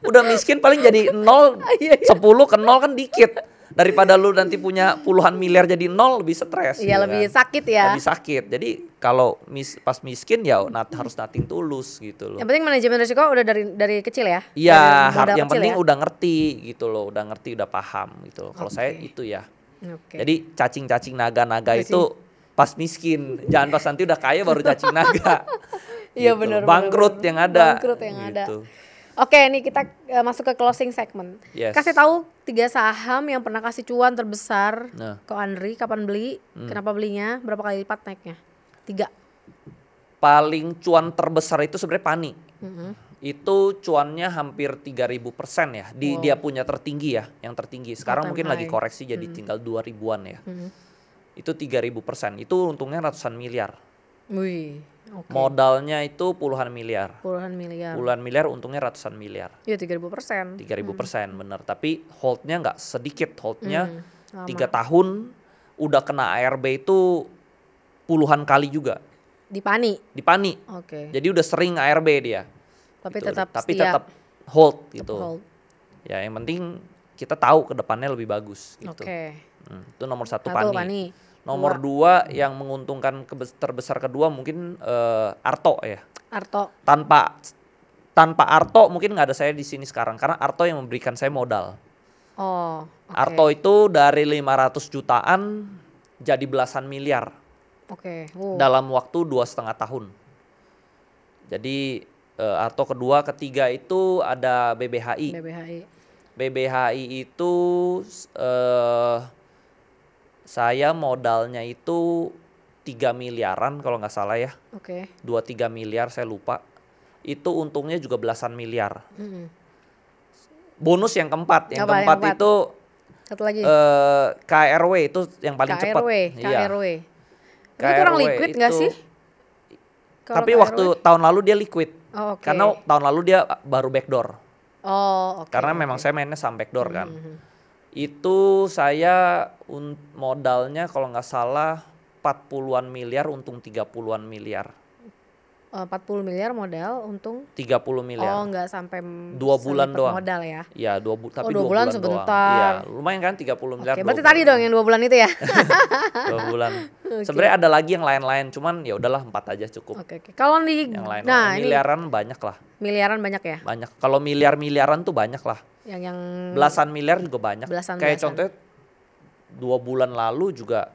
Udah miskin paling jadi 0, 10 ke 0 kan dikit. Daripada lu nanti punya puluhan miliar jadi nol, lebih stres. Iya, gitu lebih kan. sakit ya. Lebih sakit. Jadi kalau pas miskin ya harus nothing tulus gitu loh. Yang penting manajemen risiko udah dari kecil ya. Iya, Dari modal yang kecil penting ya? udah ngerti gitu loh, udah ngerti, udah paham gitu loh. Kalau saya itu ya. Oke. Jadi cacing-cacing naga-naga itu pas miskin, jangan pas nanti udah kaya baru cacing naga. Iya, Gitu. benar. Bangkrut yang ada. Bangkrut yang ada. Gitu. Oke, ini kita masuk ke closing segment. Yes. Kasih tahu 3 saham yang pernah kasih cuan terbesar Nah. ke Andri, kapan beli, kenapa belinya, berapa kali lipat naiknya? 3. Paling cuan terbesar itu sebenarnya Pani. Itu cuannya hampir 3.000% ya. Dia punya tertinggi ya, yang tertinggi. Sekarang All time mungkin lagi high. koreksi jadi tinggal 2.000-an ya. Itu 3.000%. Itu untungnya ratusan miliar. Wih, oke. Modalnya itu puluhan miliar. Puluhan miliar. Puluhan miliar, untungnya ratusan miliar. Iya, 3.000%. 3.000% bener. Tapi holdnya nggak sedikit. Holdnya lama. 3 tahun udah kena ARB itu puluhan kali juga. Di Pani. Di Pani. Oke. Jadi udah sering ARB dia. Tapi Gitu. tetap Tapi setia. tetap hold gitu. Hold. Ya yang penting kita tahu ke depannya lebih bagus gitu. Oke. Itu nomor 1 Satu Pani. Pani. Nomor 2 yang menguntungkan terbesar kedua mungkin Arto ya. Arto. Tanpa Arto mungkin nggak ada saya di sini sekarang karena Arto yang memberikan saya modal. Oh, oke. Arto itu dari 500 jutaan jadi belasan miliar Oke. dalam waktu 2,5 tahun. Jadi Arto kedua, ketiga itu ada BBHI. BBHI. BBHI itu saya modalnya itu 3 miliaran kalau nggak salah ya. Oke. 2-3 miliar saya lupa. Itu untungnya juga belasan miliar. Bonus yang keempat. Yang Apa, keempat yang itu Satu lagi. KRW itu yang paling cepat. KRW. Iya. KRW. Ini kurang KRW liquid nggak itu- sih? Kalau Tapi KRW? waktu tahun lalu dia liquid. Oh, oke. Karena tahun lalu dia baru backdoor. Oh, oke. Karena memang saya mainnya saham backdoor kan. Itu saya modalnya kalau nggak salah 40-an miliar, untung 30-an miliar. 40 miliar modal, untung. 30 Oh, miliar. nggak sampai 2 bulan selipet doang. modal ya. Iya, tapi 2 2 bulan bulan doang. sebentar. Iya, lumayan kan 30 miliar. Oke, 2 berarti tadi bulan dong yang 2 bulan itu ya. 2 bulan. Sebenarnya ada lagi yang lain-lain, cuman ya udahlah 4 aja cukup. Oke. Kalau di Yang lain ini miliaran banyak lah. miliaran banyak ya? Banyak. Kalau miliaran tuh banyak lah. Yang Belasan miliar juga banyak. Belasan. Kayak contohnya 2 bulan lalu juga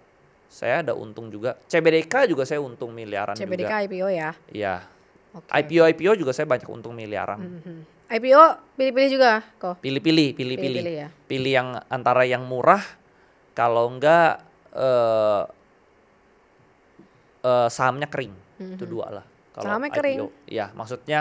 saya ada untung juga. CBDK juga saya untung miliaran CBDK juga. IPO ya. Iya. Oke. IPO juga saya banyak untung miliaran. IPO pilih-pilih juga kok. Pilih-pilih. Pilih-pilih ya. Pilih yang antara yang murah, kalau enggak sahamnya kering. Itu 2 lah. Kalau Sahamnya IPO. kering? Iya, maksudnya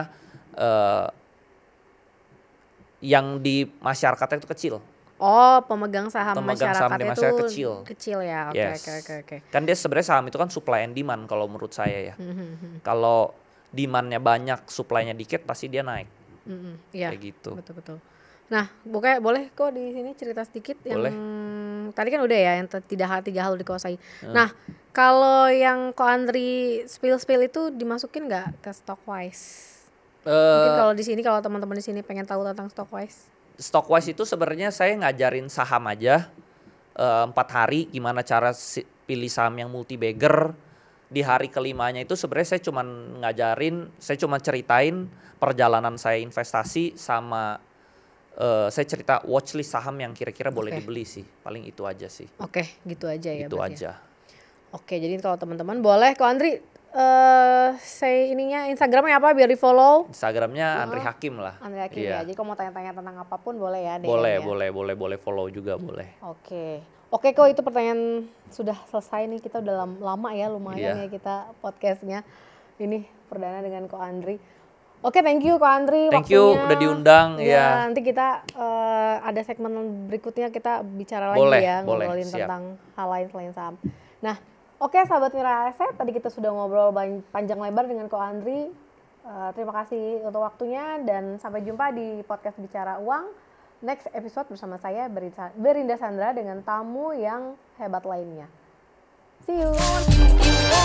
yang di masyarakatnya itu kecil. Oh, pemegang saham Pemegang saham di masyarakatnya masyarakat itu kecil. kecil ya. Oke, Yes. oke. Kan dia sebenarnya saham itu kan supply and demand kalau menurut saya ya. Kalau demandnya banyak, supply-nya dikit pasti dia naik. Iya. Kayak gitu. Betul. Nah, boleh kok di sini cerita sedikit Boleh. yang tadi kan udah ya yang 3 hal dikuasai. Nah, kalau yang Ko Andri spill itu dimasukin nggak ke Stockwise? Mungkin kalau di sini, kalau teman-teman di sini pengen tahu tentang Stockwise. Stockwise itu sebenarnya saya ngajarin saham aja 4 hari gimana cara pilih saham yang multi bagger. Di hari kelimanya itu sebenarnya saya cuma ceritain perjalanan saya investasi sama saya cerita watchlist saham yang kira-kira boleh dibeli sih. Paling itu aja sih. Oke, gitu aja ya. Itu berarti aja. ya. Oke, jadi kalau teman-teman boleh Ko Andri say ininya Instagramnya apa biar di follow. Instagramnya Andri Hakim lah. Andri Hakim Iya. ya. Jadi kalau mau tanya-tanya tentang apapun boleh ya. DM Boleh, ya. boleh follow juga boleh. Oke kok itu pertanyaan sudah selesai nih, kita udah lama ya lumayan Iya. ya kita podcastnya ini perdana dengan Ko Andri. Oke, thank you Ko Andri Thank you waktunya. udah diundang Ya, ya. nanti kita ada segmen berikutnya kita bicara lagi Boleh, ya boleh, ngobrolin siap. tentang hal lain selain saham. Nah, oke sahabat Mira Aset, tadi kita sudah ngobrol panjang lebar dengan Ko Andri. Terima kasih untuk waktunya dan sampai jumpa di podcast Bicara Uang. Next episode bersama saya Berinda Sandra dengan tamu yang hebat lainnya. See you.